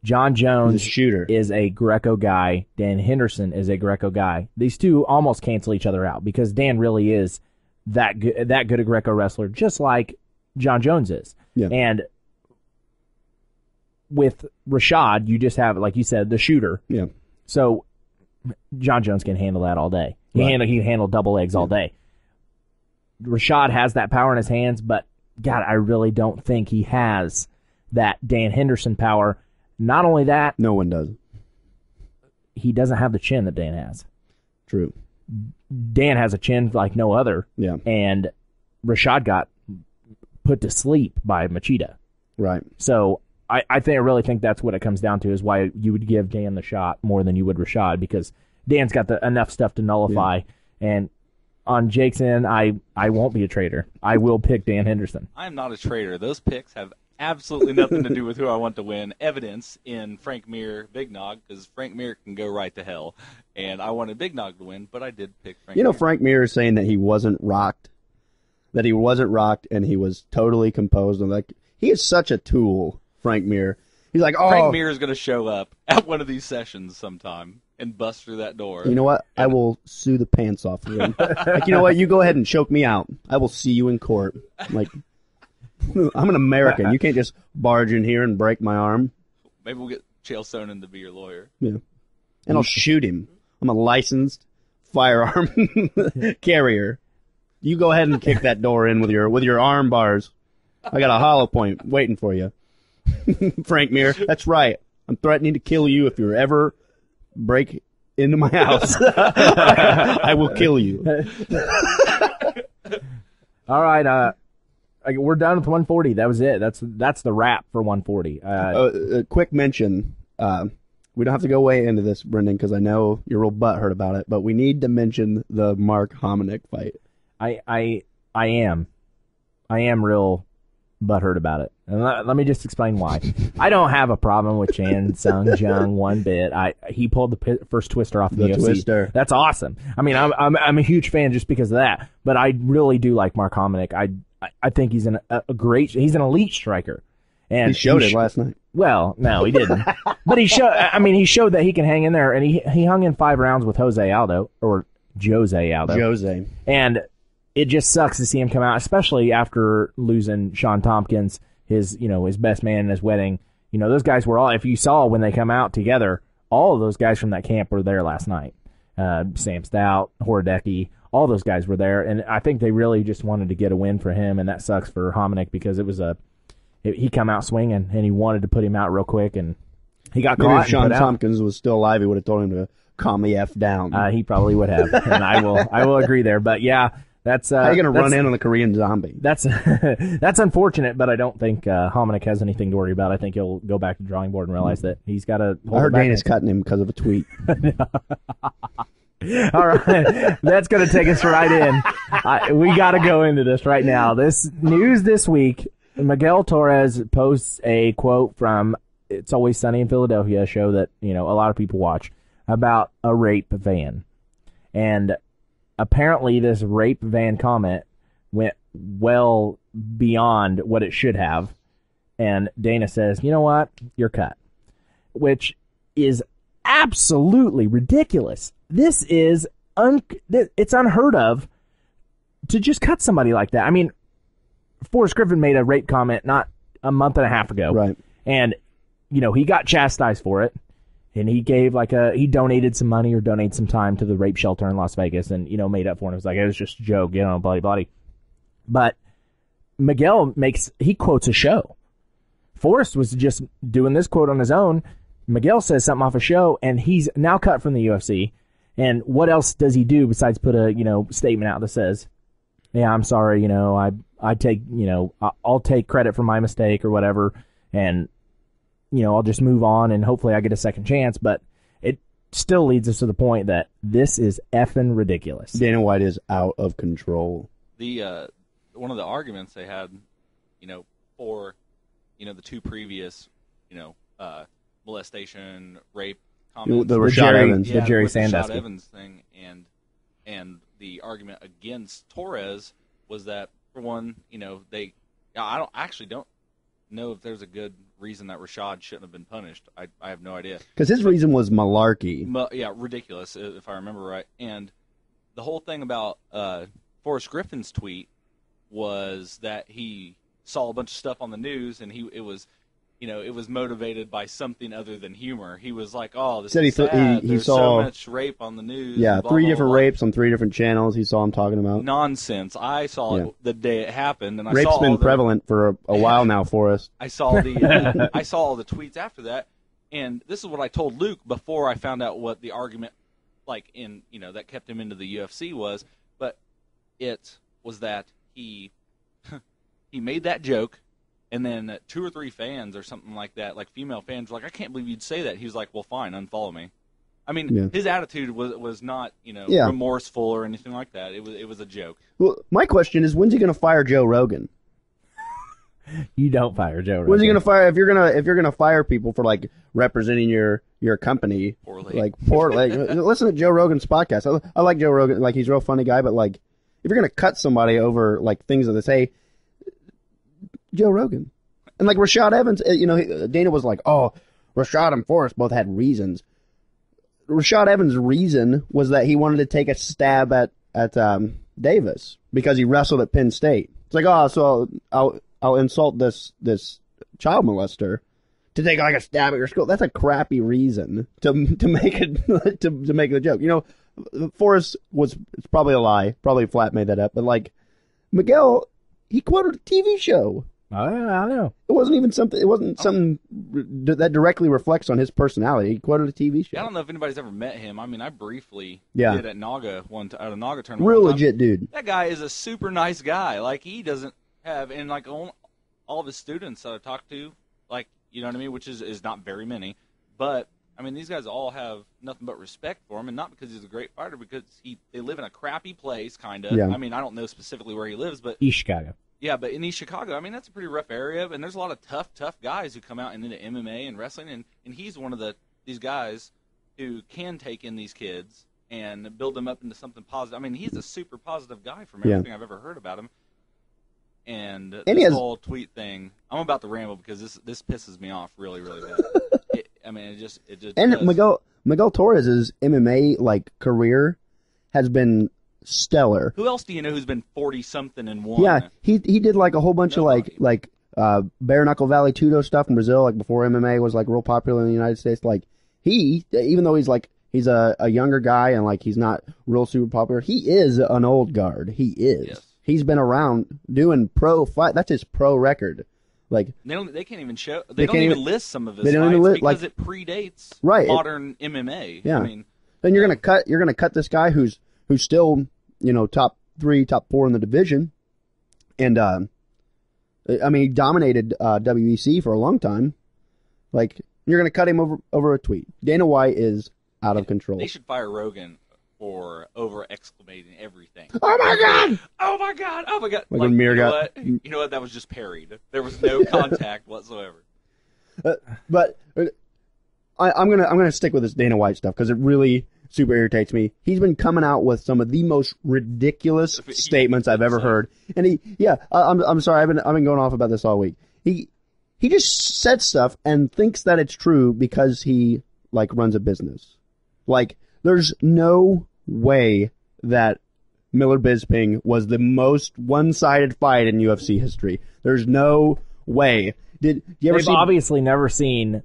John Jones is a Greco guy. Dan Henderson is a Greco guy. These two almost cancel each other out because Dan really is that good a Greco wrestler, just like John Jones is. Yeah. And with Rashad, you just have, like you said, the shooter. Yeah. So John Jones can handle that all day. He can handle double legs all day. Rashad has that power in his hands, but God, I really don't think he has that Dan Henderson power. Not only that, no one does. He doesn't have the chin that Dan has. True. Dan has a chin like no other. Yeah. And Rashad got put to sleep by Machida. Right. So I really think that's what it comes down to, is why you would give Dan the shot more than you would Rashad, because Dan's got enough stuff to nullify. Yeah. And on Jake's end, I won't be a traitor. I will pick Dan Henderson. I am not a traitor. Those picks have absolutely nothing to do with who I want to win. Evidence in Frank Mir Big Nog, because Frank Mir can go right to hell. And I wanted Big Nog to win, but I did pick Frank Mir. Frank Mir is saying that he wasn't rocked. That he wasn't rocked and he was totally composed. And like, he is such a tool, Frank Mir. He's like, oh. Frank Mir is going to show up at one of these sessions sometime and bust through that door. You know what? I will sue the pants off of him. Like, you know what? You go ahead and choke me out. I will see you in court. Like, I'm an American. You can't just barge in here and break my arm. Maybe we'll get Chael Sonnen to be your lawyer. Yeah. And I'll shoot him. I'm a licensed firearm carrier. You go ahead and kick that door in with your arm bars. I got a hollow point waiting for you. Frank Mir, that's right. I'm threatening to kill you if you ever break into my house. I will kill you. All right, we're done with 140. That was it. That's the wrap for 140. A quick mention. We don't have to go way into this, Brendan, because I know you're real butthurt about it, but we need to mention the Mark Hominick fight. I am real butthurt about it. And let me just explain why. I don't have a problem with Chan Sung Jung one bit. He pulled the first twister off the UFC. Twister. That's awesome. I mean, I'm a huge fan just because of that. But I really do like Mark Hominick. I think he's he's an elite striker. And he showed it last night. Well, no, he didn't. But he showed that he can hang in there, and he hung in 5 rounds with Jose Aldo. And it just sucks to see him come out, especially after losing Sean Tompkins, his best man in his wedding. Those guys were all, if you saw when they come out together, all of those guys from that camp were there last night. Sam Stout, Horodecki, all those guys were there, and I think they really just wanted to get a win for him, and that sucks for Hominick because he come out swinging, and he wanted to put him out real quick, and he got caught. If Sean Tompkins was still alive, he would have told him to calm the F down. He probably would have, and I will agree there. But yeah, that's how are you going to run in on the Korean zombie? That's unfortunate, but I don't think Hominick has anything to worry about. I think he'll go back to the drawing board and realize that he's got to. I heard Dana's cutting him because of a tweet. All right, that's going to take us right in. We got to go into this right now. This news this week. Miguel Torres posts a quote from It's Always Sunny in Philadelphia, a show that a lot of people watch, about a rape van. And apparently this rape van comment went well beyond what it should have. And Dana says, you know what? You're cut. Which is absolutely ridiculous. This is it's unheard of to just cut somebody like that. I mean, Forrest Griffin made a rape comment not a month and a half ago. Right. And, he got chastised for it. And he gave he donated some money or donated some time to the rape shelter in Las Vegas and, made up for it. It was like, it was just a joke, bloody. But Miguel he quotes a show. Forrest was just doing this quote on his own. Miguel says something off a show, and he's now cut from the UFC. And what else does he do besides put a, statement out that says, yeah, I'm sorry, I take, I'll take credit for my mistake or whatever, and, I'll just move on and hopefully I get a second chance. But it still leads us to the point that this is effing ridiculous. Dana White is out of control. One of the arguments they had, for, the 2 previous, molestation, rape comments. The Jerry Sandusky Evans thing, and the argument against Torres was that, for one, I don't know if there's a good reason that Rashad shouldn't have been punished. I have no idea. Because his reason was malarkey. Yeah, ridiculous, if I remember right. And the whole thing about Forrest Griffin's tweet was that he saw a bunch of stuff on the news, and it was motivated by something other than humor. He was like, "Oh, this is sad. There's so much rape on the news." Yeah, blah, 3 blah, different blah. rapes on 3 different channels. He saw him talking about Nonsense. I saw it the day it happened, and rape's been prevalent for a while now for us. I saw all the tweets after that, and this is what I told Luke before I found out what the argument, that kept him into the UFC was. But it was that he made that joke. And then 2 or 3 fans or something like that, like female fans, were like, I can't believe you'd say that. He was like, well, fine, unfollow me. I mean, his attitude was not, remorseful or anything like that. It was a joke. Well, my question is, when's he going to fire Joe Rogan? You don't fire Joe Rogan. When's he going to fire if you're gonna fire people for representing your company poorly? Listen to Joe Rogan's podcast. I like Joe Rogan. He's a real funny guy, but if you're going to cut somebody over things that they say, Joe Rogan. And Rashad Evans, Dana was like, oh, Rashad and Forrest both had reasons. Rashad Evans' reason was that he wanted to take a stab at Davis because he wrestled at Penn State. It's like, oh, so I'll insult this child molester to take a stab at your school. That's a crappy reason to make it to make the joke. Forrest it's probably a lie. Probably Flat made that up. But like Miguel, he quoted a TV show. I don't know. It wasn't even something. It wasn't something that directly reflects on his personality. He quoted a TV show. I don't know if anybody's ever met him. I mean, I briefly Yeah. did at Naga at a Naga tournament. Real one time. legit dude. That guy is a super nice guy. Like, he doesn't have, and like all of his students that I talked to, like, you know what I mean, which is not very many, but I mean, these guys all have nothing but respect for him, and not because he's a great fighter, because they live in a crappy place, kind of. Yeah. I mean, I don't know specifically where he lives, but East Chicago. yeah, but in East Chicago, I mean, that's a pretty rough area, and there's a lot of tough guys who come out and into MMA and wrestling, and he's one of these guys who can take in these kids and build them up into something positive. I mean, he's a super positive guy from everything I've ever heard about him. And this whole tweet thing, I'm about to ramble because this pisses me off really, really bad. It just And does. Miguel Torres's MMA like career has been stellar. Who else do you know who's been 40-something and won? Yeah, he did like a whole bunch of like bare knuckle Vale Tudo stuff in Brazil, like before MMA was like real popular in the United States. Like even though he's a younger guy and like he's not real super popular, he is an old guard. He is. Yes. He's been around doing pro fight. That's his pro record. Like they can't even show. They don't even list some of his they don't fights even because it predates modern MMA. Yeah. I mean, then you're gonna cut this guy who's still top 3, top 4 in the division, and I mean he dominated WEC for a long time. Like you're gonna cut him over a tweet. Dana White is out of control. They should fire Rogan for over-exclamating everything. Oh my god! Oh my god! Oh my god! Like when Mir got... You know what? That was just parried. There was no contact whatsoever. But I'm gonna stick with this Dana White stuff because it really super irritates me. He's been coming out with some of the most ridiculous statements I've ever heard, and I'm sorry, I've been going off about this all week. He just said stuff and thinks that it's true because he like runs a business. Like there's no way that Miller Bisping was the most one-sided fight in UFC history. There's no way. Did you ever They've obviously never seen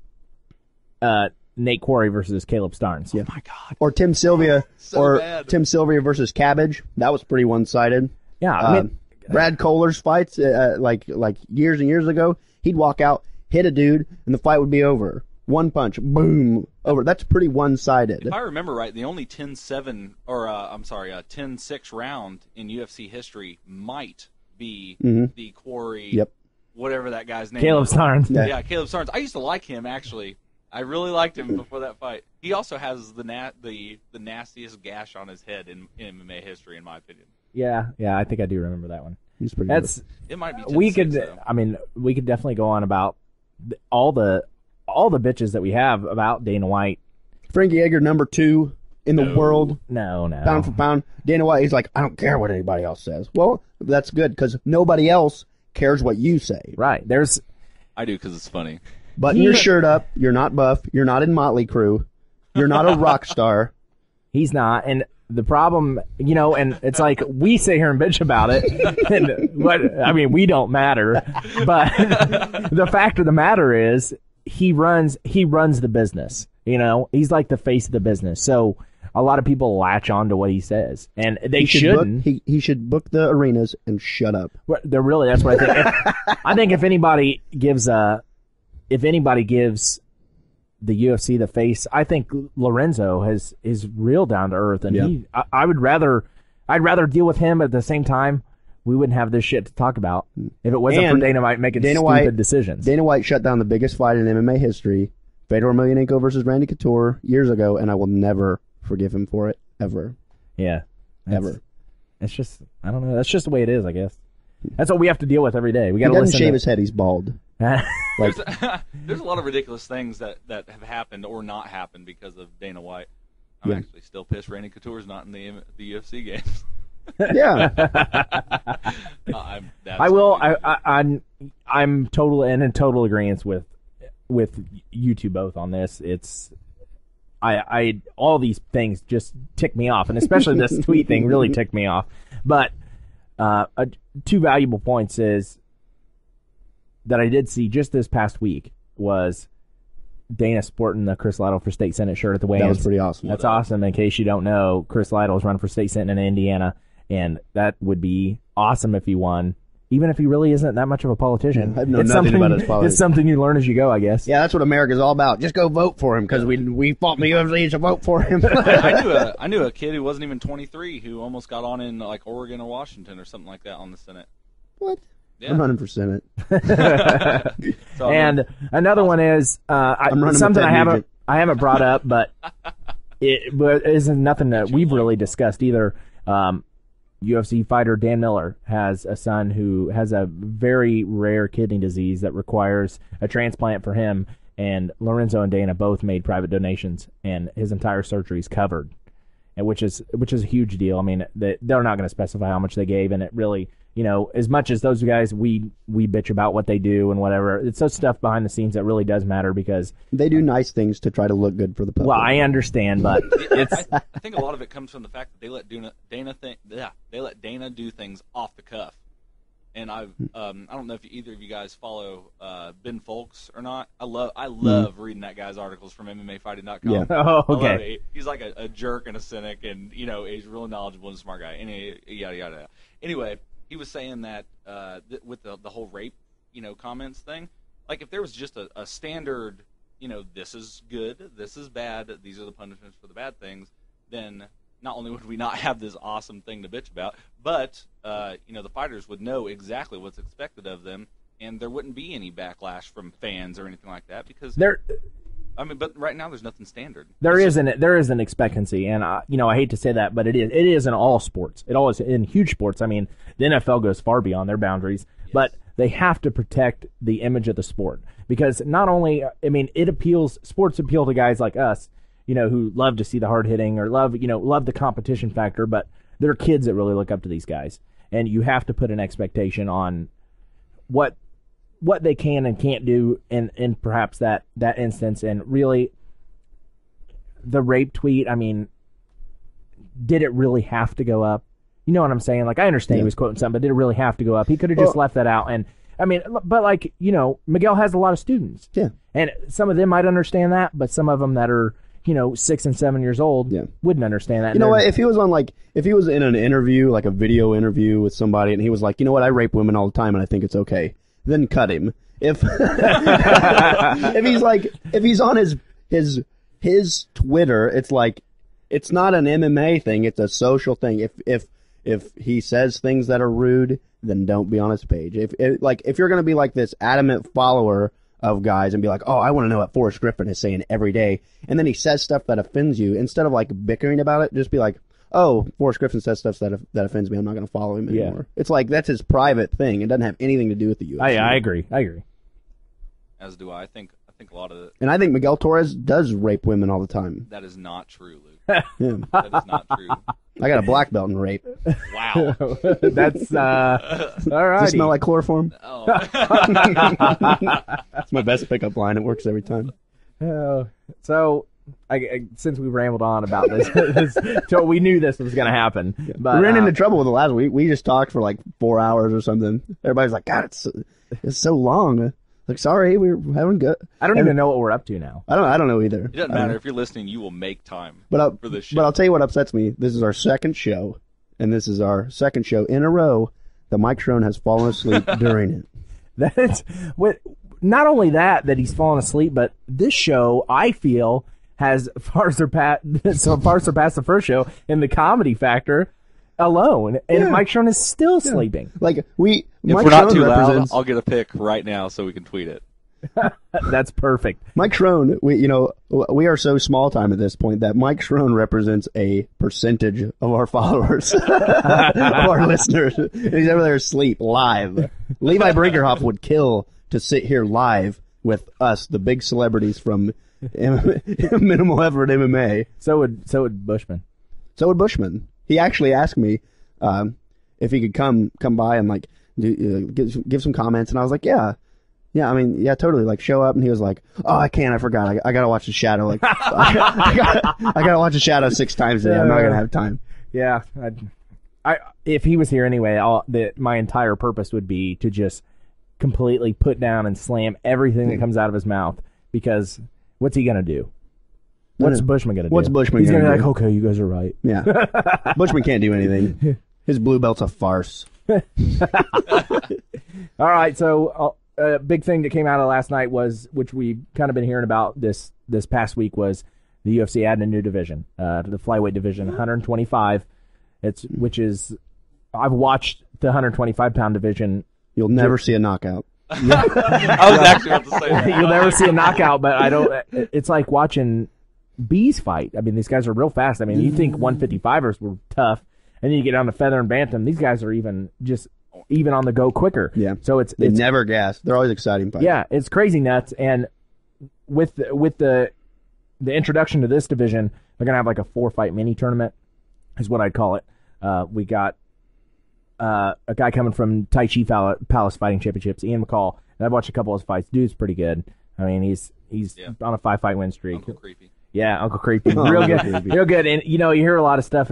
Nate Quarry versus Caleb Starnes. Yeah. Oh my god! Or Tim Sylvia bad. Tim Sylvia versus Cabbage. That was pretty one-sided. Yeah, I mean, Brad Kohler's fights like years and years ago, he'd walk out, hit a dude, and the fight would be over. One punch, boom, over. That's pretty one-sided. If I remember right, the only 10-7 or 10-6 round in UFC history might be the Quarry. Yep. Whatever that guy's name. Caleb is. Starnes. Yeah, Caleb Starnes. I used to like him actually. I really liked him before that fight. He also has the nastiest gash on his head in MMA history, in my opinion. Yeah, I think I do remember that one. He's pretty That's good. It might be. 10-6, we could. though. I mean, we could definitely go on about all the bitches that we have about Dana White. Frankie Edgar, number 2 in the world, No. pound for pound. Dana White, he's like, I don't care what anybody else says. Well, that's good because nobody else cares what you say. Right. I do because it's funny. Button your shirt up. You're not buff. You're not in Motley Crue. You're not a rock star. He's not. And the problem, and it's like we sit here and bitch about it. And we don't matter. But the fact of the matter is he runs the business. He's like the face of the business. So a lot of people latch on to what he says, and they shouldn't. He should book the arenas and shut up. That's what I think. I think if anybody gives the UFC the face, I think Lorenzo is real down to earth, and I'd rather deal with him. At the same time, we wouldn't have this shit to talk about if it wasn't for Dana White making stupid decisions. Dana White shut down the biggest fight in MMA history, Fedor Emelianenko versus Randy Couture, years ago, and I will never forgive him for it, ever. Yeah. Ever. It's just, I don't know. That's just the way it is, I guess. That's what we have to deal with every day. We got He to doesn't shave his head, he's bald. There's a lot of ridiculous things that have happened or not happened because of Dana White. I'm actually still pissed Randy Couture's not in the UFC games. Yeah. I'm in total agreement with you two both on this. It's all these things just tick me off, and especially this tweet thing really ticked me off. But two valuable points is that I did see just this past week was Dana sporting the Chris Lytle for state senate shirt at the weigh-ins. That was pretty awesome. That's awesome. In case you don't know, Chris Lytle is running for state senate in Indiana, and that would be awesome if he won. Even if he really isn't that much of a politician. I know nothing about his politics. It's something you learn as you go, I guess. Yeah, that's what America's all about. Just go vote for him because we fought in the UFC to vote for him. I knew a kid who wasn't even 23 who almost got on in like Oregon or Washington or something like that on the Senate. What? Yeah. I'm running for Senate. So, And another one is something I haven't brought up, but it isn't nothing that we've really discussed either. UFC fighter Dan Miller has a son who has a very rare kidney disease that requires a transplant for him, and Lorenzo and Dana both made private donations, and his entire surgery is covered, and which is a huge deal. I mean, they're not going to specify how much they gave, and it really, as much as those guys, we bitch about what they do and whatever, it's those stuff behind the scenes that really does matter because they do nice things to try to look good for the public. Well, I understand, but it's. I think a lot of it comes from the fact that they let Dana do things off the cuff. And I don't know if either of you guys follow Ben Folks or not. I love reading that guy's articles from MMAfighting.com. Yeah. Oh, okay. He's like a jerk and a cynic, and he's really knowledgeable and a smart guy. And yada yada. Anyway, he was saying that with the whole rape, comments thing. Like if there was just a standard, this is good, this is bad, these are the punishments for the bad things, then not only would we not have this awesome thing to bitch about, but the fighters would know exactly what's expected of them, and there wouldn't be any backlash from fans or anything like that because but right now there's nothing standard. There is an expectancy, and I hate to say that, but it is in all sports. It always in huge sports. I mean, the NFL goes far beyond their boundaries, yes. But they have to protect the image of the sport because not only, sports appeal to guys like us, who love to see the hard hitting or love the competition factor, but there are kids that really look up to these guys, and you have to put an expectation on what they can and can't do in perhaps that instance. And really, the rape tweet, I mean, did it really have to go up? You know what I'm saying? Like, I understand he was quoting something, but did it really have to go up? He could have just left that out. And I mean, but like, Miguel has a lot of students. Yeah. And some of them might understand that, but some of them that are 6 and 7 years old wouldn't understand that. You know what? If he was in an interview, like a video interview with somebody, and he was like, you know what, I rape women all the time, and I think it's okay, then cut him. If he's on his Twitter, it's like it's not an MMA thing; it's a social thing. If he says things that are rude, then don't be on his page. If you're going to be like this adamant follower of guys and be like, oh, I want to know what Forrest Griffin is saying every day, and then he says stuff that offends you, instead of like bickering about it, just be like, oh, Forrest Griffin says stuff that offends me, I'm not going to follow him anymore. It's like that's his private thing. It doesn't have anything to do with the UFC. I agree. As do I. I think a lot of it. And I think Miguel Torres does rape women all the time. That is not true, Luke. That is not true. I got a black belt in rape. Wow. That's all right. Does it smell like chloroform? Oh. That's my best pickup line. It works every time. So, since we rambled on about this, so we knew this was going to happen. Yeah. But, we ran into trouble with the last week. We just talked for like 4 hours or something. Everybody's like, God, it's so long. Like, sorry, we're having good. I don't even know what we're up to now. I don't know either. It doesn't matter. If you're listening, you will make time for this show. But I'll tell you what upsets me. This is our second show, and this is our second show in a row that Mike Schrone has fallen asleep during it. That's what. Not only that he's fallen asleep, but this show, I feel, has far surpassed the first show in the comedy factor alone, and Mike Schrone is still sleeping. Like if we're not too loud, I'll get a pic right now so we can tweet it. That's perfect. Mike Schrone, we are so small time at this point that Mike Schrone represents a percentage of our followers, of our listeners. And he's over there asleep live. Levi Brinkerhoff would kill to sit here live with us, the big celebrities from Minimal Effort MMA. So would Bushman. So would Bushman. He actually asked me if he could come by and like give some comments, and I was like, yeah, I mean, yeah, totally. Like, show up, and he was like, oh, I can't, I forgot, I gotta watch The Shadow. Like, I gotta watch The Shadow 6 times today. I'm not gonna have time. Yeah, if he was here anyway, my entire purpose would be to just completely put down and slam everything that comes out of his mouth, because what's he gonna do? What's Bushman gonna do? What's Bushman He's gonna gonna be do? like, okay, you guys are right. Yeah. Bushman can't do anything. His blue belt's a farce. All right, so a big thing that came out of last night was, which we've kind of been hearing about this past week, was the UFC adding a new division, to the flyweight division, 125. Which is, I've watched the 125-pound division. You'll never see a knockout. I was actually about to say that. You'll never see a knockout, but I don't. It's like watching bees fight. I mean, these guys are real fast. I mean, you think 155ers were tough, and then you get down to feather and bantam. These guys are even on the go quicker. Yeah. So They never gas. They're always exciting fights. Yeah, it's crazy nuts. And with the introduction to this division, they're gonna have like a 4-fight mini tournament, is what I'd call it. We got a guy coming from Tai Chi Palace Fighting Championships, Ian McCall, and I've watched a couple of his fights. Dude's pretty good. I mean, he's on a 5-fight win streak. Uncle Creepy. Yeah, Uncle Creepy, real good, real good. And you hear a lot of stuff.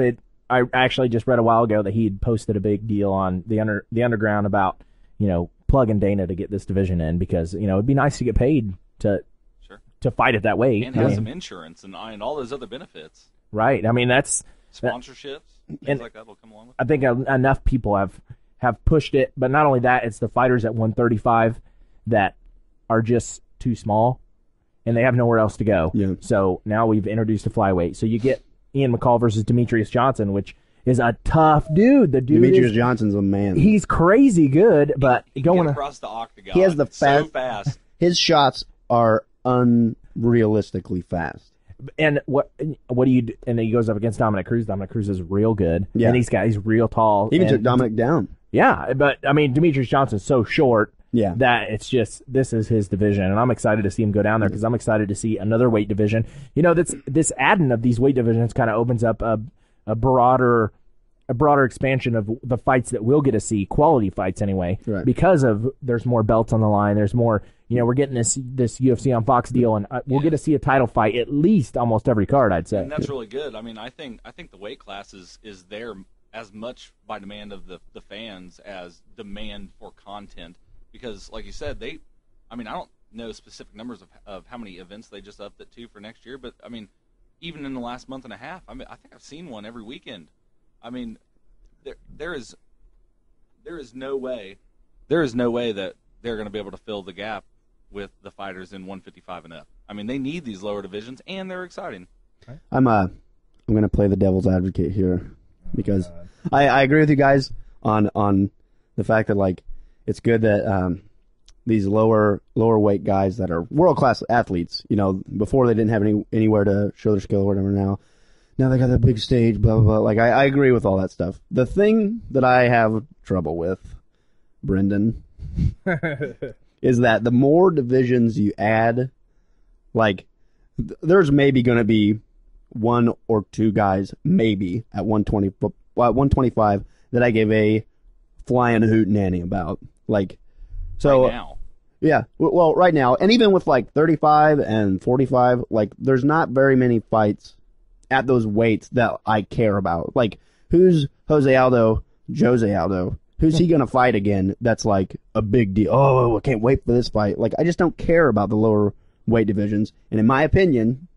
I actually just read a while ago that he had posted a big deal on the underground about plugging Dana to get this division in, because it'd be nice to get paid to fight it that way, and have some insurance and all those other benefits. Right. I mean, that's sponsorships, things like that will come along with it. I think enough people have pushed it, but not only that, it's the fighters at 135 that are just too small, and they have nowhere else to go. Yeah. So now we've introduced a flyweight. So you get Ian McCall versus Demetrius Johnson, which is a tough dude. Demetrius Johnson's a man. He's crazy good, but he going get across the octagon. He has the so fast. His shots are unrealistically fast. And what do you do? And then he goes up against Dominic Cruz. Dominic Cruz is real good. Yeah. And he's real tall. He even took Dominic down. Yeah, but I mean, Demetrius Johnson's so short. Yeah. That it's just, this is his division, and I'm excited to see him go down there, because I'm excited to see another weight division. This adding of these weight divisions kind of opens up a broader expansion of the fights that we'll get to see, quality fights anyway, right, because of there's more belts on the line. There's more, we're getting this UFC on Fox deal, and we'll get to see a title fight at least almost every card, I'd say. And that's really good. I mean, I think the weight class is there as much by demand of the fans as demand for content. Because, like you said, I don't know specific numbers of how many events they just upped it to for next year, but, I mean, even in the last month and a half, I think I've seen one every weekend. I mean, there is no way that they're going to be able to fill the gap with the fighters in 155 and up. I mean, they need these lower divisions, and they're exciting. I'm going to play the devil's advocate here, because I agree with you guys on the fact that, like, it's good that these lower weight guys that are world class athletes, before they didn't have anywhere to show their skill or whatever. Now they got that big stage, blah blah blah. Like, I agree with all that stuff. The thing that I have trouble with, Brendan, is that the more divisions you add, like, there's maybe going to be one or two guys maybe at 125 that I give a flying hoot nanny about. Like, so Right now. Yeah, well, right now, and even with like 35 and 45, like, there's not very many fights at those weights that I care about. Like, who's Jose Aldo? Who's he gonna fight again? That's like a big deal. Oh, I can't wait for this fight. Like, I just don't care about the lower weight divisions. And in my opinion,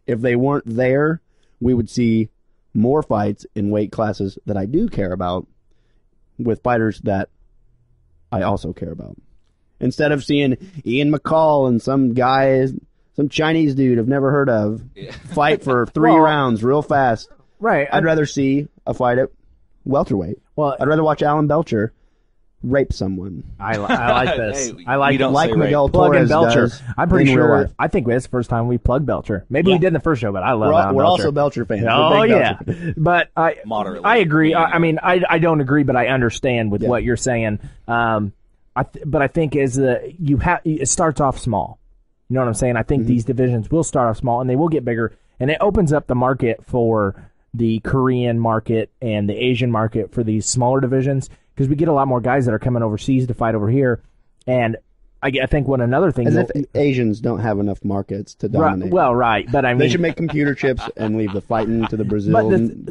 if they weren't there, we would see more fights in weight classes that I do care about, with fighters that I also care about. Instead of seeing Ian McCall and some Chinese dude I've never heard of fight for 3 rounds real fast. Right. I'd rather see a fight at welterweight. Well, I'd rather watch Alan Belcher rape someone. I like this. Hey, I like we don't like say Miguel rape. plugging Torres Belcher. does I'm pretty in real sure. life. I think it's the first time we plugged Belcher. Maybe we did in the first show, but I love Alan We're Belcher. also Belcher fans. Oh We're big yeah, Belcher. but Moderately. I agree. I mean, I don't agree, but I understand with what you're saying. But I think it starts off small. You know what I'm saying? I think these divisions will start off small, and they will get bigger, and it opens up the market for the Korean market and the Asian market for these smaller divisions, because we get a lot more guys that are coming overseas to fight over here. And I think another thing, as if Asians don't have enough markets to dominate. Right, but I mean, they should make computer chips and leave the fighting to the Brazilians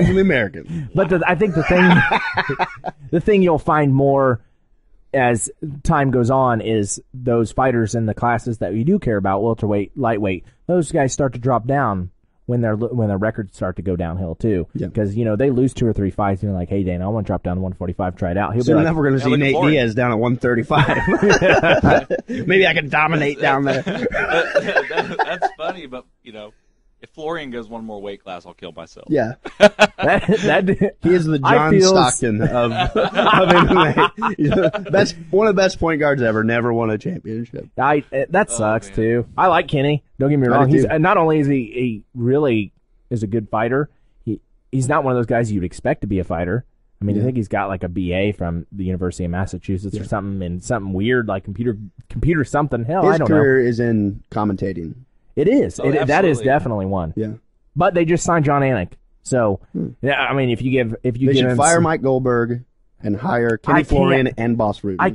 and the Americans. But I think the thing you'll find more as time goes on, is those fighters in the classes that you do care about, welterweight, lightweight, those guys start to drop down when their records start to go downhill too. Because they lose 2 or 3 fights, and you're like, hey, Dana, I want to drop down to 145, try it out. He'll be like, we're going to see Nate Diaz down at 135. Maybe I can dominate down there. That's funny, but if Florian goes one more weight class, I'll kill myself. Yeah. He is the John Stockton of MMA. He's one of the best point guards ever. Never won a championship. That sucks too. I like Kenny. Don't get me wrong. He's not only is he really is a good fighter. He's not one of those guys you'd expect to be a fighter. I mean, I think he's got like a BA from the University of Massachusetts or something, and something weird like computer something. Hell, I don't know. His career is in commentating. It is. That is definitely one. Yeah. But they just signed John Anik. So, yeah, I mean, if you give him fire Mike Goldberg and hire Kenny Florian and Boss Rutan. I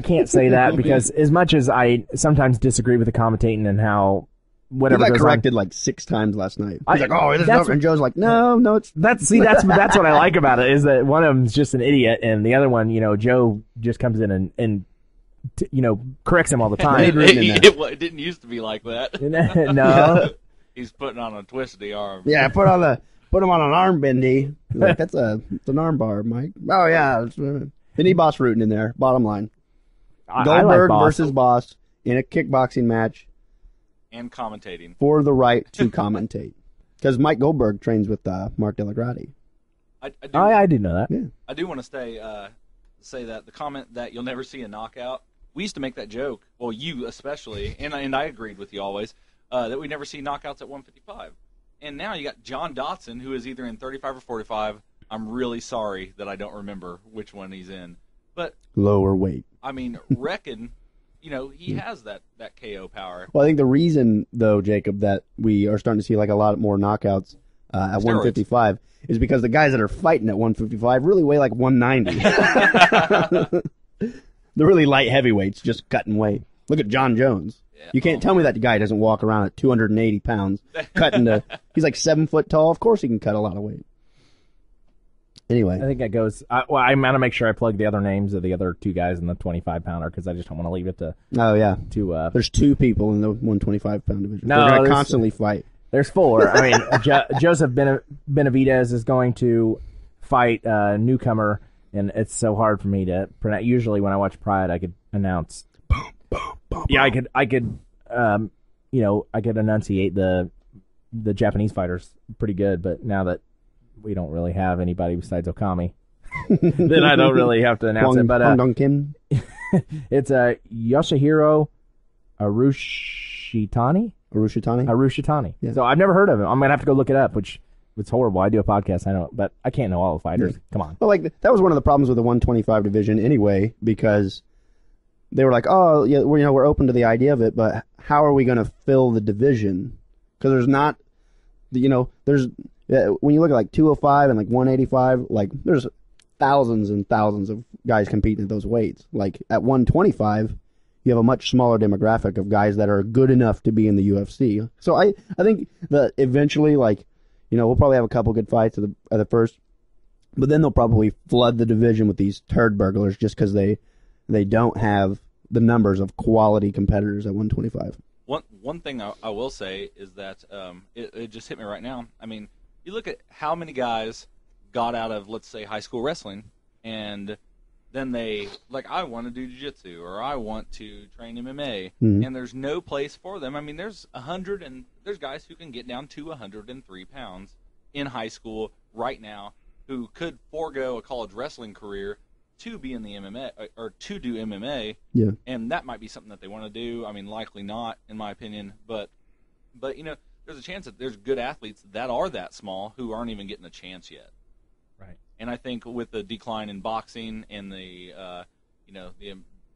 can't say that because as much as I sometimes disagree with the commentating and how whatever he got goes corrected on, like 6 times last night. He's like, oh, and Joe's like, no, it's that's what I like about it is that one of them's just an idiot and the other one, Joe just comes in and corrects him all the time. It didn't used to be like that. No. He's putting on a twist of the arm. Yeah, put him on an arm bendy. Like, it's an arm bar, Mike. Oh yeah. They need Boss Rutan in there. Bottom line. Goldberg versus Boss in a kickboxing match. And commentating. For the right to commentate. Because Mike Goldberg trains with Mark Delagrati. I did know that. Yeah. I do want to say that the comment that you'll never see a knockout, we used to make that joke, well, you especially, and I agreed with you always, that we never see knockouts at 155. And now you got John Dotson, who is either in 35 or 45. I'm really sorry that I don't remember which one he's in. But lower weight. I mean, reckon, he has that KO power. Well, I think the reason, though, Jacob, that we are starting to see like a lot more knockouts at 155 is because the guys that are fighting at 155 really weigh like 190. They're really light heavyweights, just cutting weight. Look at John Jones. Yeah. You can't tell me that guy doesn't walk around at 280 pounds, he's like 7 foot tall. Of course he can cut a lot of weight. Anyway. I think that goes, I'm going to make sure I plug the other names of the other 2 guys in the 25-pounder because I just don't want to leave it to... Oh, yeah. There's 2 people in the 125-pound division. No, they're going to constantly fight. There's 4. I mean, Joseph Benavidez is going to fight a newcomer, and it's so hard for me to pronounce. Usually when I watch Pride, I could announce... Yeah, I could enunciate the Japanese fighters pretty good, but now that we don't really have anybody besides Okami, then I don't really have to announce it. But Kim. It's Yoshihiro Arushitani. Yeah. So I've never heard of him. I'm gonna have to go look it up, which it's horrible. I do a podcast, I know, but I can't know all the fighters. Yeah. Come on. Well, that was one of the problems with the 125 division anyway, because they were like, oh, yeah, we're open to the idea of it, but how are we going to fill the division? Because there's not, when you look at like 205 and like 185, like there's thousands and thousands of guys competing at those weights. Like at 125, you have a much smaller demographic of guys that are good enough to be in the UFC. So I think that eventually, we'll probably have a couple good fights at the first, but then they'll probably flood the division with these turd burglars just because they don't have the numbers of quality competitors at 125. One thing I will say is that it just hit me right now. I mean, you look at how many guys got out of, let's say, high school wrestling, and then they, I want to do jiu-jitsu, or I want to train MMA, and there's no place for them. I mean, there's guys who can get down to 103 pounds in high school right now who could forego a college wrestling career to be in the MMA or to do MMA, and that might be something that they want to do. I mean, likely not, in my opinion, but there's a chance that there's good athletes that are that small who aren't even getting a chance yet. Right. And I think with the decline in boxing and the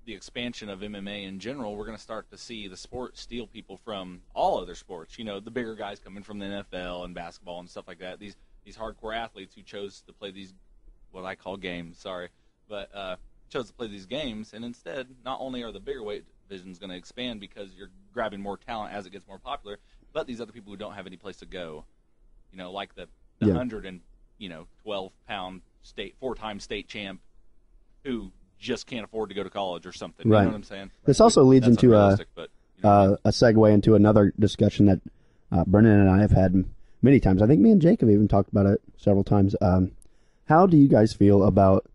expansion of MMA in general, we're going to start to see the sport steal people from all other sports. The bigger guys coming from the NFL and basketball and stuff like that. These hardcore athletes who chose to play these, what I call games. Sorry. But chose to play these games, and instead, not only are the bigger weight divisions going to expand because you're grabbing more talent as it gets more popular, but these other people who don't have any place to go, like the 112-pound 4-time state champ who just can't afford to go to college or something. Right. You know what I'm saying? This also leads That's into unrealistic, but, you know, a segue into another discussion that Brennan and I have had many times. I think me and Jake have even talked about it several times. How do you guys feel about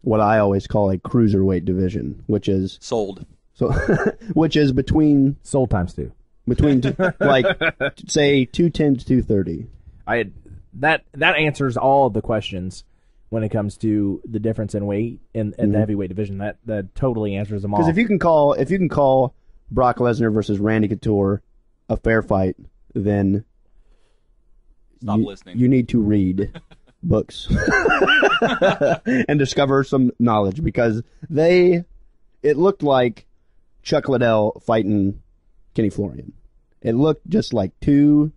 what I always call a cruiserweight division, which is sold. so, which is between Sold times 2. like say 210 to 230. That answers all of the questions when it comes to the difference in weight in the heavyweight division. That totally answers them all. Because if you can call Brock Lesnar versus Randy Couture a fair fight, then Stop listening. You need to read books and discover some knowledge, because it looked like Chuck Liddell fighting Kenny Florian. It looked just like 2,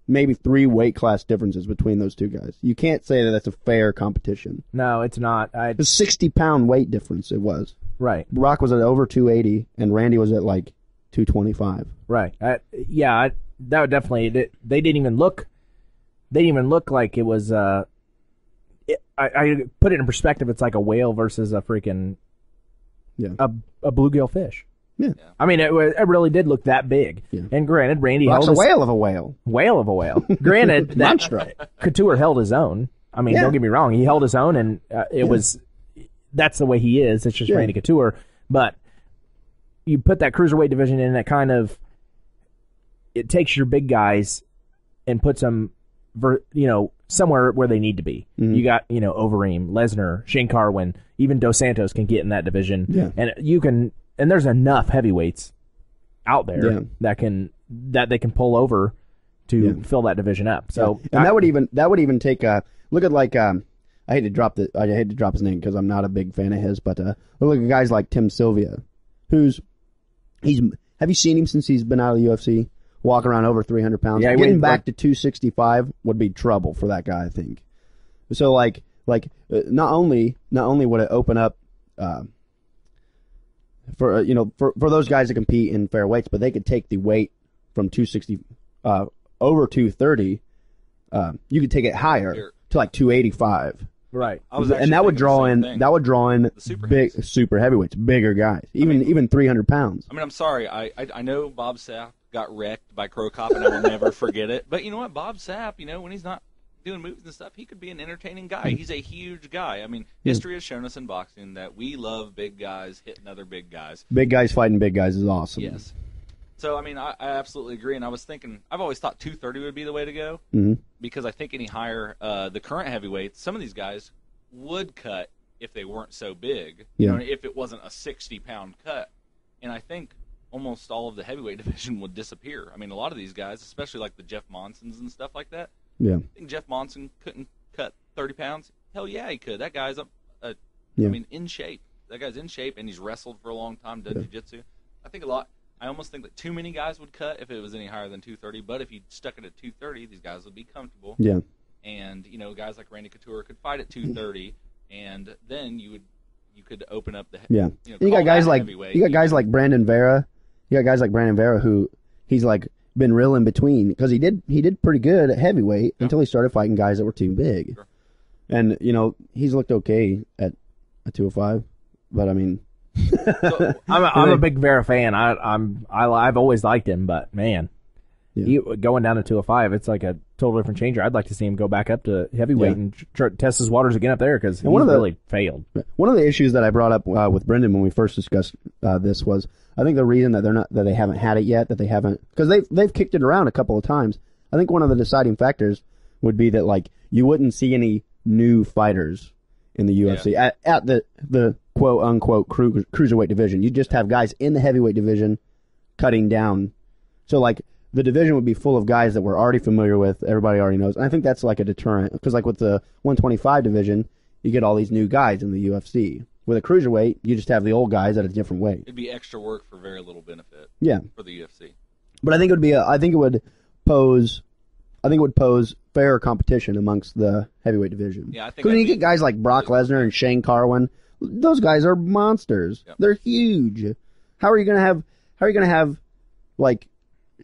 maybe 3 weight class differences between those two guys. You can't say that that's a fair competition. No, it's not. It's a 60-pound weight difference. It was. Right. Brock was at over 280, and Randy was at like 225. Right. That would definitely. They didn't even look. They didn't even look like it was. I put it in perspective. It's like a whale versus a freaking. Yeah. A bluegill fish. Yeah. I mean, it really did look that big. Yeah. And granted, Randy Brock's held a whale of a whale. Whale of a whale. Granted, that Couture held his own. I mean, don't get me wrong. He held his own, and it was. That's the way he is. It's just Randy Couture. But you put that cruiserweight division in, that kind of. It takes your big guys and puts them, somewhere where they need to be. Mm-hmm. You got, Overeem, Lesnar, Shane Carwin, even Dos Santos can get in that division. Yeah. And you can, and there's enough heavyweights out there that they can pull over to fill that division up. So, and that would even take a look at like, I hate to drop his name because I'm not a big fan of his, but look at guys like Tim Sylvia, have you seen him since he's been out of the UFC? Walk around over 300 pounds. Yeah, getting back to 265 would be trouble for that guy, I think. So not only would it open up for those guys to compete in fair weights, but they could take the weight from 260 over 230. You could take it higher to like 285. right. And that would draw in super heavyweights, bigger guys, even 300 pounds. I mean, I'm sorry. I know Bob Sapp got wrecked by Crow Cop, and I will never forget it. But you know what? Bob Sapp, when he's not doing moves and stuff, he could be an entertaining guy. He's a huge guy. I mean, history has shown us in boxing that we love big guys hitting other big guys. Big guys fighting big guys is awesome. Yes. So, I mean, I absolutely agree. And I was thinking, I've always thought 230 would be the way to go, because I think any higher, the current heavyweights, some of these guys would cut if they weren't so big, if it wasn't a 60-pound cut. And I think almost all of the heavyweight division would disappear. I mean, a lot of these guys, especially like the Jeff Monsons and stuff like that. Yeah. I think Jeff Monson couldn't cut 30 pounds. Hell yeah, he could. That guy's in shape. That guy's in shape, and he's wrestled for a long time, done jiu-jitsu. I almost think that too many guys would cut if it was any higher than 230, but if you stuck it at 230, these guys would be comfortable. Yeah. And, guys like Randy Couture could fight at 230, and then you could open up the you got guys like Brandon Vera. You got guys like Brandon Vera who he's like been real in between, because he did pretty good at heavyweight until he started fighting guys that were too big. Sure. And he's looked okay at 205, but I mean, so, I'm a big Vera fan. I've always liked him, but man, going down to 205, it's like a total different changer. I'd like to see him go back up to heavyweight and test his waters again up there, because he's really failed. One of the issues that I brought up with Brendan when we first discussed this was, I think the reason that they haven't had it yet, because they've kicked it around a couple of times. I think one of the deciding factors would be that like you wouldn't see any new fighters in the UFC at the quote unquote cruiserweight division. You just have guys in the heavyweight division cutting down. So like the division would be full of guys that we're already familiar with, everybody already knows. And I think that's like a deterrent, because like with the 125 division, you get all these new guys in the UFC. With a cruiserweight, you just have the old guys at a different weight. It'd be extra work for very little benefit. Yeah. For the UFC. But I think it would pose fair competition amongst the heavyweight division. Yeah, I think. Because when you get guys like Brock Lesnar and Shane Carwin, those guys are monsters. Yep. They're huge. How are you gonna have like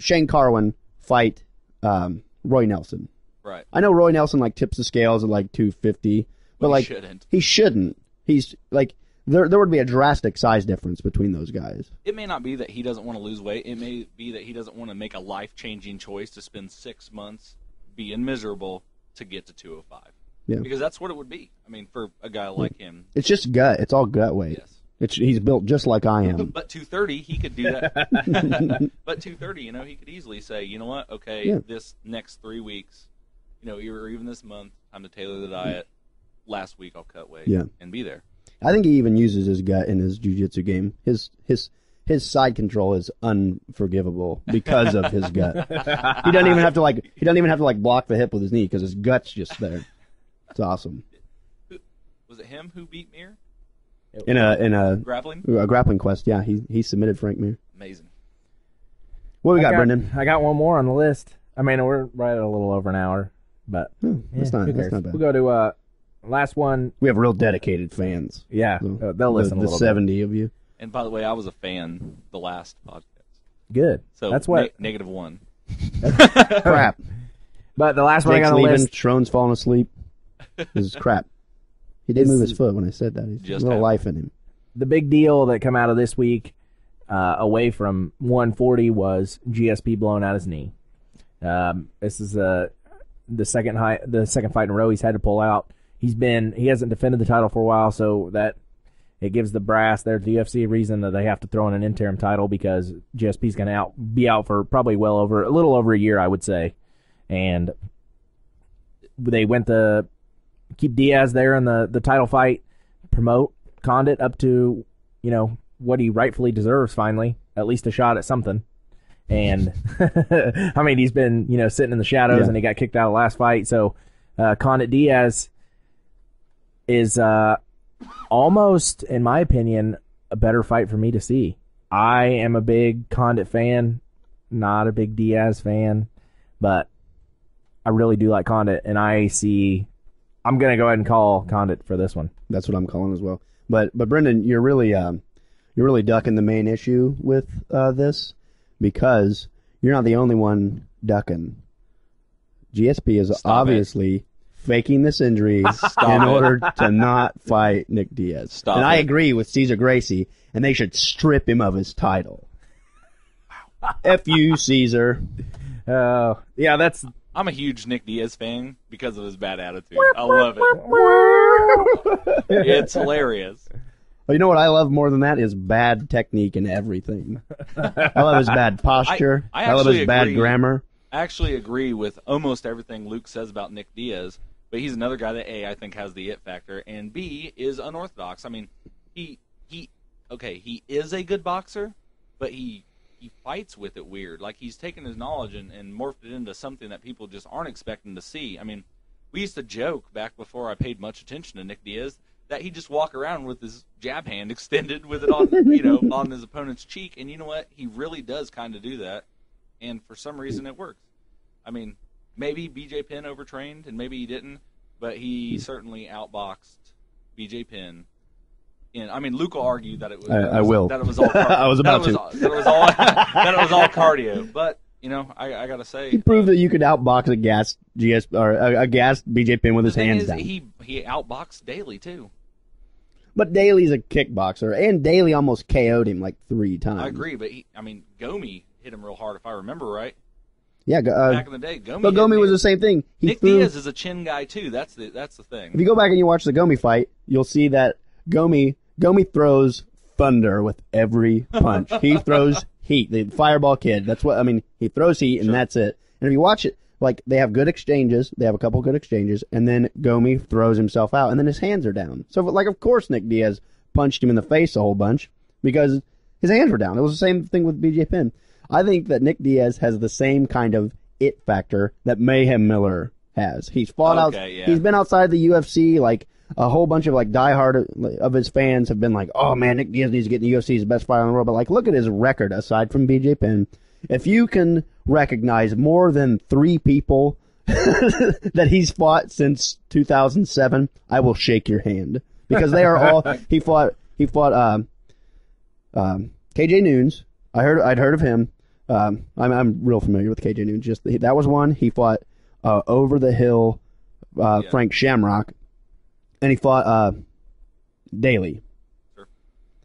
Shane Carwin fight Roy Nelson? Right. I know Roy Nelson like tips the scales at like 250, but like shouldn't. He shouldn't. He's like there would be a drastic size difference between those guys. It may not be that he doesn't want to lose weight. It may be that he doesn't want to make a life-changing choice to spend 6 months being miserable to get to 205. Yeah. Because that's what it would be. I mean, for a guy like him. It's just gut. It's all gut weight. Yes. He's built just like I am. But 230, he could do that. But 230, he could easily say, you know what? Okay, this next 3 weeks, or even this month, time to tailor the diet. Last week I'll cut weight and be there. I think he even uses his gut in his jiu-jitsu game. His side control is unforgivable because of his gut. He doesn't even have to block the hip with his knee because his gut's just there. It's awesome. Was it him who beat Mir? In a grappling quest, yeah. He submitted Frank Mir. Amazing. What we got, Brendan? I got one more on the list. I mean, we're right at a little over an hour, but that's not bad. We'll go to last one. We have real dedicated fans. Yeah, so they'll listen. The 70 of you. And by the way, I was a fan the last podcast. Good. So that's what -1. Crap. But the last one Jake's I got on the leaving, list. Schroen's falling asleep. This is crap. He did move his foot when I said that. He's just a little life in him. The big deal that come out of this week, away from 140, was GSP blowing out his knee. This is the second fight in a row he's had to pull out. He hasn't defended the title for a while, so that it gives the brass there at the UFC a reason that they have to throw in an interim title because GSP's going to be out for probably a little over a year, I would say. And they went to keep Diaz there in the title fight, promote Condit up to, what he rightfully deserves finally, at least a shot at something. And, I mean, he's been, sitting in the shadows and he got kicked out of the last fight. So, Condit Diaz is almost, in my opinion, a better fight for me to see. I am a big Condit fan, not a big Diaz fan, but I really do like Condit, and I'm going to go ahead and call Condit for this one. That's what I'm calling as well. But Brendan, you're really ducking the main issue with this because you're not the only one ducking. GSP is obviously faking this injury in order to not fight Nick Diaz. I agree with Cesar Gracie, and they should strip him of his title. F you, Caesar. Yeah, I'm a huge Nick Diaz fan because of his bad attitude. I love it. It's hilarious. Well, you know what I love more than that is bad technique and everything. I love his bad posture. I love his bad grammar. I actually agree with almost everything Luke says about Nick Diaz, but he's another guy that A, I think has the it factor, and B, is unorthodox. I mean, he is a good boxer, but he fights with it weird. Like, he's taken his knowledge and morphed it into something that people just aren't expecting to see. I mean, we used to joke back before I paid much attention to Nick Diaz that he'd just walk around with his jab hand extended with it on, on his opponent's cheek. And you know what? He really does kind of do that. And for some reason it works. I mean, maybe BJ Penn overtrained and maybe he didn't, but he certainly outboxed BJ Penn. And I mean, Luke will argue that it was. I will. That it was all. I was about to. That it was all cardio. But I gotta say, he proved that you could outbox a gassed BJ Penn with his hands down. He outboxed Daly too. But Daly's a kickboxer, and Daly almost KO'd him like 3 times. I agree, but Gomi hit him real hard if I remember right. Yeah, back in the day, Gomi. But Gomi was the same thing. Nick Diaz is a chin guy too. That's the thing. If you go back and you watch the Gomi fight, you'll see that Gomi throws thunder with every punch. He throws heat. The Fireball Kid. That's what I mean. He throws heat, and that's it. And if you watch it, like they have good exchanges. They have a couple good exchanges, and then Gomi throws himself out, and then his hands are down. So, like, of course, Nick Diaz punched him in the face a whole bunch because his hands were down. It was the same thing with BJ Penn. I think that Nick Diaz has the same kind of it factor that Mayhem Miller has. He's fought out. Yeah. He's been outside the UFC. Like a whole bunch of like diehard of his fans have been like, "Oh man, Nick Diaz needs to get in the UFC. He's the best fighter in the world." But like, look at his record aside from BJ Penn. If you can recognize more than 3 people that he's fought since 2007, I will shake your hand because they are all. He fought KJ Nunes. I'd heard of him. I'm real familiar with KJ Nunes. That was one. He fought over the hill Frank Shamrock, and he fought Daly. Sure.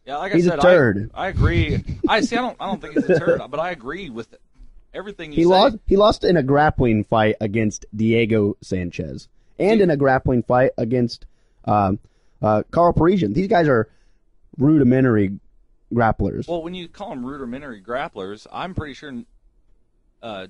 Yeah, like he's I said, a turd. I agree. I don't think he's a turd, but I agree with everything you say. He lost in a grappling fight against Diego Sanchez, and in a grappling fight against Carl Parisian. These guys are rudimentary grapplers. Well, when you call them rudimentary grapplers, I'm pretty sure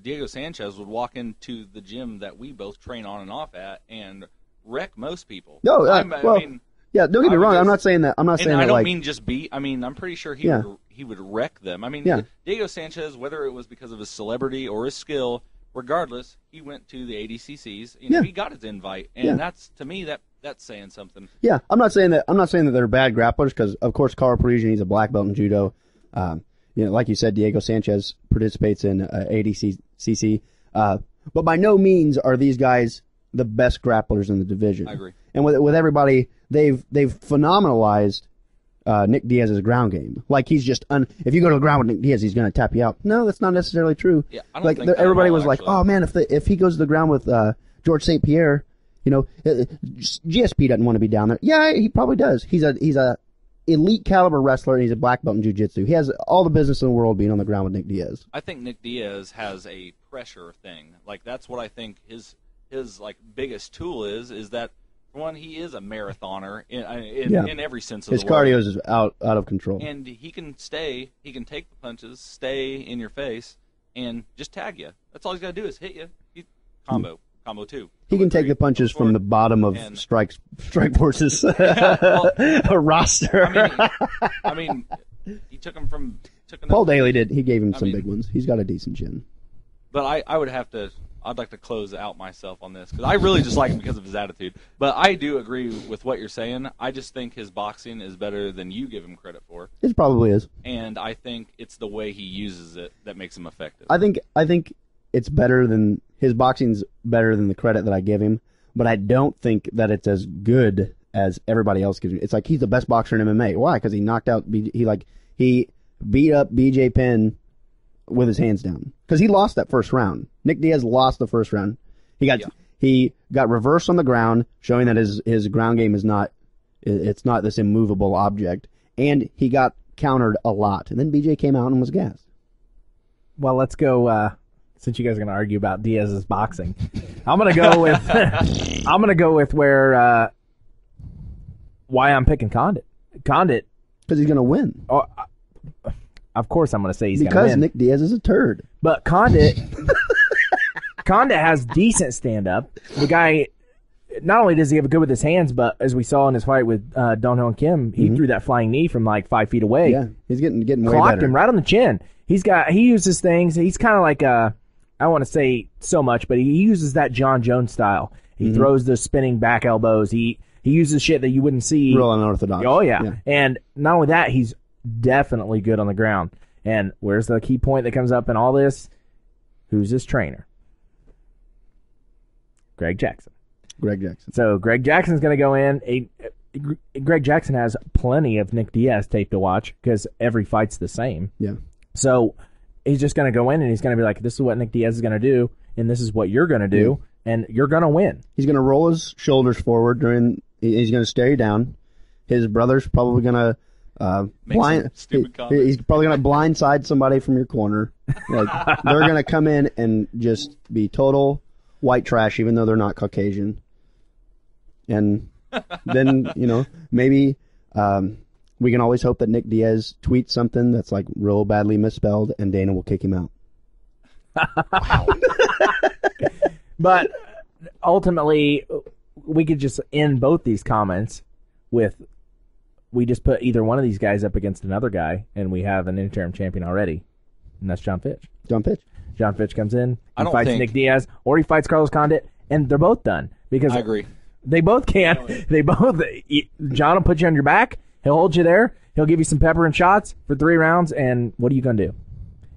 Diego Sanchez would walk into the gym that we both train on and off at and wreck most people. No, I mean, yeah. Don't get me wrong. I'm not saying that. I don't mean just beat. I mean, I'm pretty sure he would wreck them. I mean, Diego Sanchez, whether it was because of his celebrity or his skill, regardless, he went to the ADCCs. He got his invite, and that's, to me, that's saying something. Yeah, I'm not saying that they're bad grapplers, because of course Carl Parisian, he's a black belt in judo. Like you said, Diego Sanchez participates in ADCC. But by no means are these guys the best grapplers in the division. I agree. And with everybody, they've phenomenalized Nick Diaz's ground game. Like, he's just if you go to the ground with Nick Diaz, he's going to tap you out. No, that's not necessarily true. Yeah, I don't think everybody was like, actually. oh man, if he goes to the ground with George St. Pierre, GSP doesn't want to be down there. Yeah, he probably does. He's a elite caliber wrestler, and he's a black belt in jiu-jitsu. He has all the business in the world being on the ground with Nick Diaz. I think Nick Diaz has a pressure thing. Like, that's what I think his like biggest tool is that, for one, he is a marathoner in every sense of his the word. cardio is out of control. And he can take the punches, stay in your face, and just tag you. That's all he's got to do is hit you. Combo 2. He can take the punches from the bottom of Strikeforce's roster. I mean, he took him from. Paul Daly did. He gave him some big ones. He's got a decent chin. But I'd like to close out myself on this, because I really just like him because of his attitude. But I do agree with what you're saying. I just think his boxing is better than you give him credit for. It probably is. And I think it's the way he uses it that makes him effective. I think it's better than his boxing's better than the credit that I give him, but I don't think that it's as good as everybody else gives him. It's like he's the best boxer in MMA. Why? Because he knocked out he beat up BJ Penn with his hands down, because he lost that first round. Nick Diaz lost the first round. He got reversed on the ground, showing that his ground game is not this immovable object, and he got countered a lot. And then BJ came out and was gassed. Well, let's go. Since you guys are going to argue about Diaz's boxing, I'm going to go with where why I'm picking Condit. Condit, because he's going to win. Oh, of course, I'm going to say he's going to win. Because Nick Diaz is a turd. But Condit has decent stand-up. The guy, not only does he have a good with his hands, but as we saw in his fight with Dong-Hyun Kim, he threw that flying knee from like 5 feet away. Yeah, he's getting way better. Clocked him right on the chin. He uses things. He's kind of like I don't want to say so much, but he uses that John Jones style. He throws the spinning back elbows. He uses shit that you wouldn't see. Real unorthodox. Oh, yeah. And not only that, he's definitely good on the ground. And where's the key point that comes up in all this? Who's his trainer? Greg Jackson. So Greg Jackson's going to go in. Greg Jackson has plenty of Nick Diaz tape to watch, because every fight's the same. Yeah. So he's just going to go in and he's going to be like, this is what Nick Diaz is going to do, and this is what you're going to do, and you're going to win. He's going to roll his shoulders forward he's going to stare you down. His brother's probably going to he's probably going to blindside somebody from your corner. Like, they're going to come in and just be total white trash, even though they're not Caucasian. And then, maybe we can always hope that Nick Diaz tweets something that's like real badly misspelled, and Dana will kick him out. Wow. But ultimately, we could just end both these comments with, we just put either one of these guys up against another guy, and we have an interim champion already, and that's John Fitch. John Fitch comes in, he fights Nick Diaz, or he fights Carlos Condit, and they're both done. Because I agree. They both can. John will put you on your back. He'll hold you there. He'll give you some pepper and shots for 3 rounds, and what are you going to do?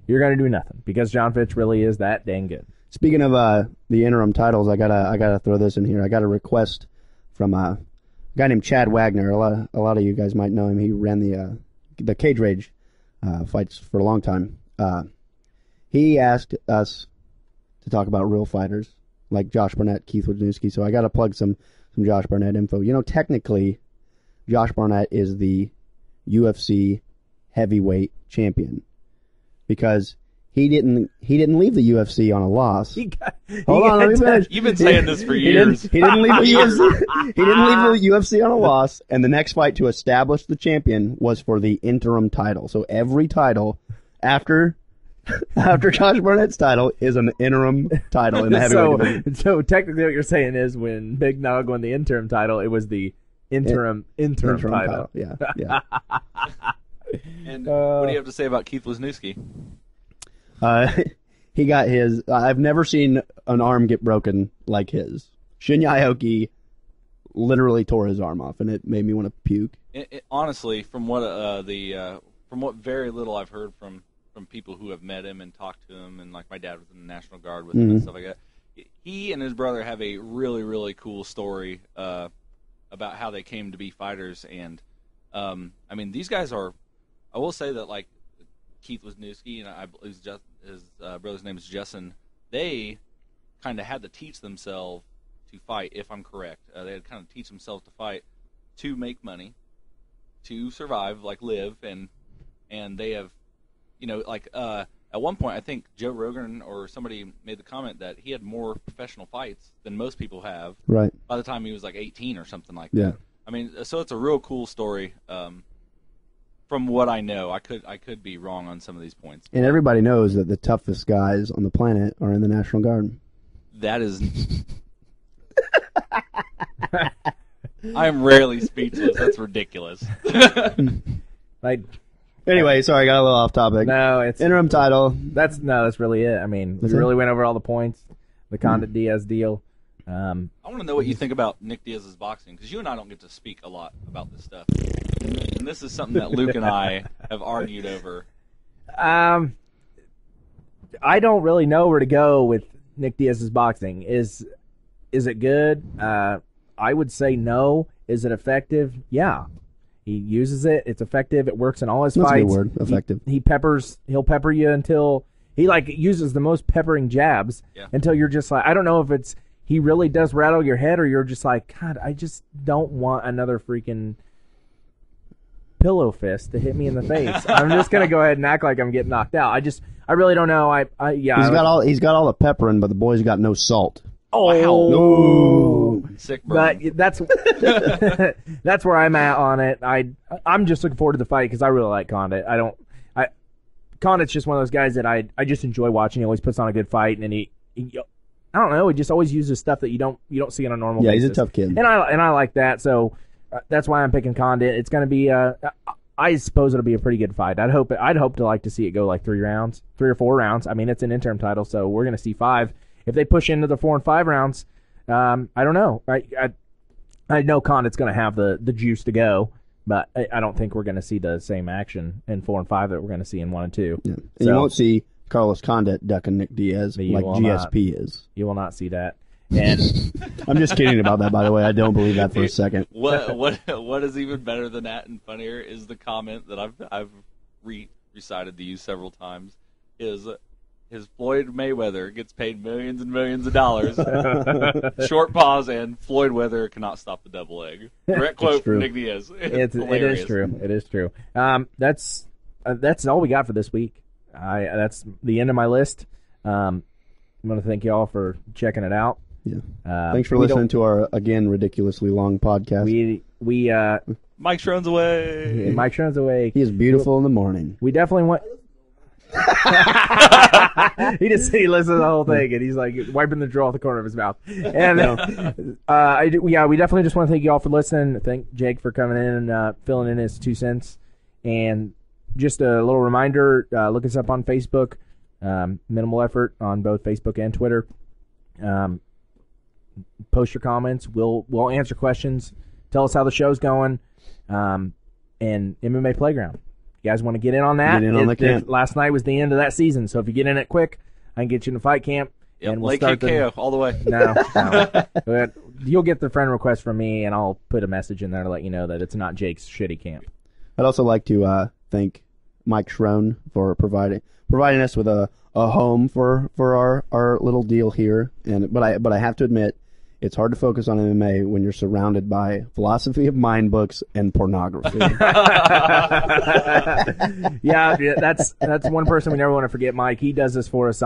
You're going to do nothing, because John Fitch really is that dang good. Speaking of the interim titles, I gotta throw this in here. I got a request from a guy named Chad Wagner. A lot of you guys might know him. He ran the Cage Rage fights for a long time. He asked us to talk about real fighters like Josh Barnett, Keith Wisniewski. So I got to plug some Josh Barnett info. Technically, Josh Barnett is the UFC heavyweight champion because he didn't leave the UFC on a loss. Hold on, let me finish. You've been saying this for years. He didn't leave the UFC. He didn't leave the UFC on a loss, and the next fight to establish the champion was for the interim title. So every title after Josh Barnett's title is an interim title in the heavyweight division. So technically, what you're saying is when Big Nog won the interim title, it was the interim title. Yeah. And what do you have to say about Keith Wisniewski? He got his. I've never seen an arm get broken like his. Shinya Aoki literally tore his arm off, and it made me want to puke. Honestly, from what very little I've heard from people who have met him and talked to him, and like my dad was in the National Guard with him and stuff like that, he and his brother have a really, really cool story about how they came to be fighters. And I mean, these guys are. I will say that like Keith Wisniewski and his brother's name is Justin. They kind of had to teach themselves to fight. If I'm correct, they had to kind of teach themselves to fight to make money, to survive, like live, and they have. At one point, I think Joe Rogan or somebody made the comment that he had more professional fights than most people have. Right. By the time he was like 18 or something like that. Yeah. I mean, so it's a real cool story. From what I know, I could be wrong on some of these points. And everybody knows that the toughest guys on the planet are in the National Guard. That is. I am rarely speechless. That's ridiculous. Anyway, sorry, I got a little off topic. No, it's interim title. That's really it. I mean, we really went over all the points. The Condit Diaz deal. I want to know what you think about Nick Diaz's boxing, because you and I don't get to speak a lot about this stuff. And this is something that Luke and I have argued over. I don't really know where to go with Nick Diaz's boxing. Is it good? I would say no. Is it effective? Yeah. He uses it. It's effective. It works in all his fights. That's a good word. Effective. He'll pepper you until he uses the most peppering jabs until you're just like, I don't know if it's he really does rattle your head or you're just like, God, I just don't want another freaking pillow fist to hit me in the face. I'm just gonna go ahead and act like I'm getting knocked out. I really don't know. He's got all the pepperin', but the boy's got no salt. Oh, no. Sick burn. But that's where I'm at on it. I'm just looking forward to the fight because I really like Condit. Condit's just one of those guys that I just enjoy watching. He always puts on a good fight, and he I don't know. He just always uses stuff that you don't see on a normal basis. He's a tough kid, and I like that. So that's why I'm picking Condit. It's going to be I suppose it'll be a pretty good fight. I'd hope to see it go like 3 or 4 rounds. I mean, it's an interim title, so we're going to see 5. If they push into the 4 and 5 rounds, I don't know. I know Condit's going to have the juice to go, but I don't think we're going to see the same action in 4 and 5 that we're going to see in 1 and 2. Yeah. And you won't see Carlos Condit ducking Nick Diaz like GSP is. You will not see that. And I'm just kidding about that, by the way. I don't believe that for a second. What is even better than that and funnier is the comment that I've recited to you several times is. His Floyd Mayweather gets paid millions and millions of dollars. Short pause, and Floyd Mayweather cannot stop the double leg. Direct quote from Nick Diaz. It is true. It is true. That's all we got for this week. That's the end of my list. I'm going to thank you all for checking it out. Yeah. Thanks for listening to our again ridiculously long podcast. We Mike Schroen's away. Yeah, Mike Schroen's away. He is beautiful in the morning. We definitely want. He listens to the whole thing, and he's like wiping the draw off the corner of his mouth. And we definitely just want to thank you all for listening. Thank Jake for coming in and filling in his 2 cents. And just a little reminder: look us up on Facebook. Minimal Effort on both Facebook and Twitter. Post your comments. We'll answer questions. Tell us how the show's going. And MMA Playground. You guys want to get in on that? Get in on the camp. Last night was the end of that season, so if you get in it quick, I can get you in the fight camp. Yep, and we'll Lake start KO all the way. No. But you'll get the friend request from me, and I'll put a message in there to let you know that it's not Jake's shitty camp. I'd also like to thank Mike Schroen for providing us with a home for our little deal here. But I have to admit, It's hard to focus on MMA when you're surrounded by philosophy of mind books and pornography. Yeah, that's one person we never want to forget, Mike. He does this for us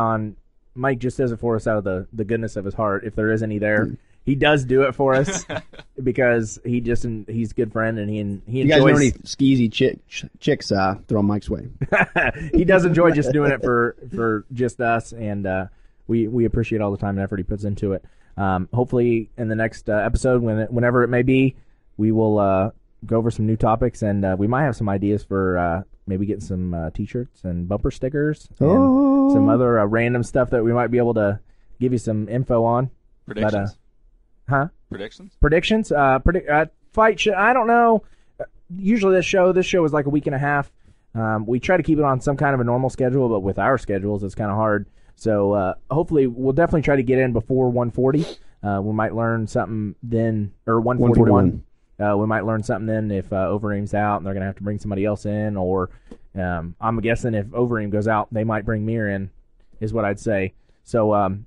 Mike just does it for us out of the goodness of his heart, if there is any there. He does do it for us because he's a good friend and he enjoys. You guys know any skeezy chicks throw Mike's way? He does enjoy just doing it for just us, and we appreciate all the time and effort he puts into it. Hopefully, in the next episode, whenever it may be, we will go over some new topics, and we might have some ideas for maybe getting some T-shirts and bumper stickers and some other random stuff that we might be able to give you some info on. Predictions. Predictions? Fight show. I don't know. Usually this show is like a week and a half. We try to keep it on some kind of a normal schedule, but with our schedules, it's kind of hard. So hopefully we'll definitely try to get in before 140. We might learn something then, or 141. We might learn something then if Overeem's out and they're going to have to bring somebody else in, or I'm guessing if Overeem goes out, they might bring Mir in, is what I'd say. So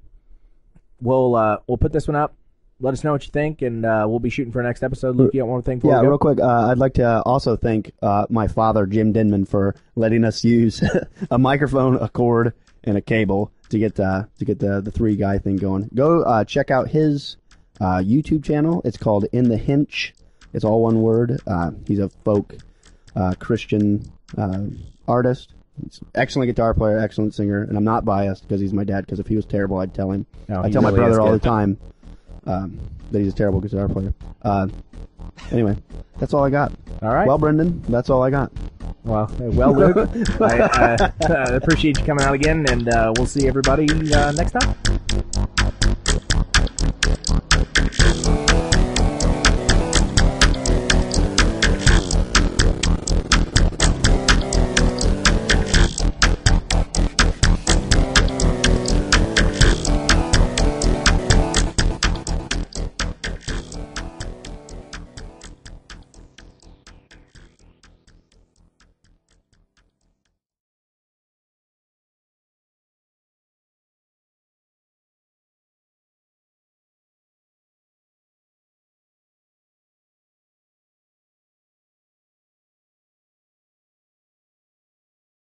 we'll put this one up. Let us know what you think, and we'll be shooting for the next episode. Luke, you got one more thing for real quick. I'd like to also thank my father, Jim Denman, for letting us use a microphone, a cord, and a cable to get the 3-guy thing going. Go check out his YouTube channel. It's called In the Hinch. It's all one word. He's a folk Christian artist. He's an excellent guitar player, excellent singer, and I'm not biased because he's my dad, because if he was terrible, I'd tell him. No, I tell my brother all the time that he's a terrible guitar player. Anyway, that's all I got. All right. Well, Brendan, that's all I got. Well, Luke, I appreciate you coming out again, and we'll see everybody next time.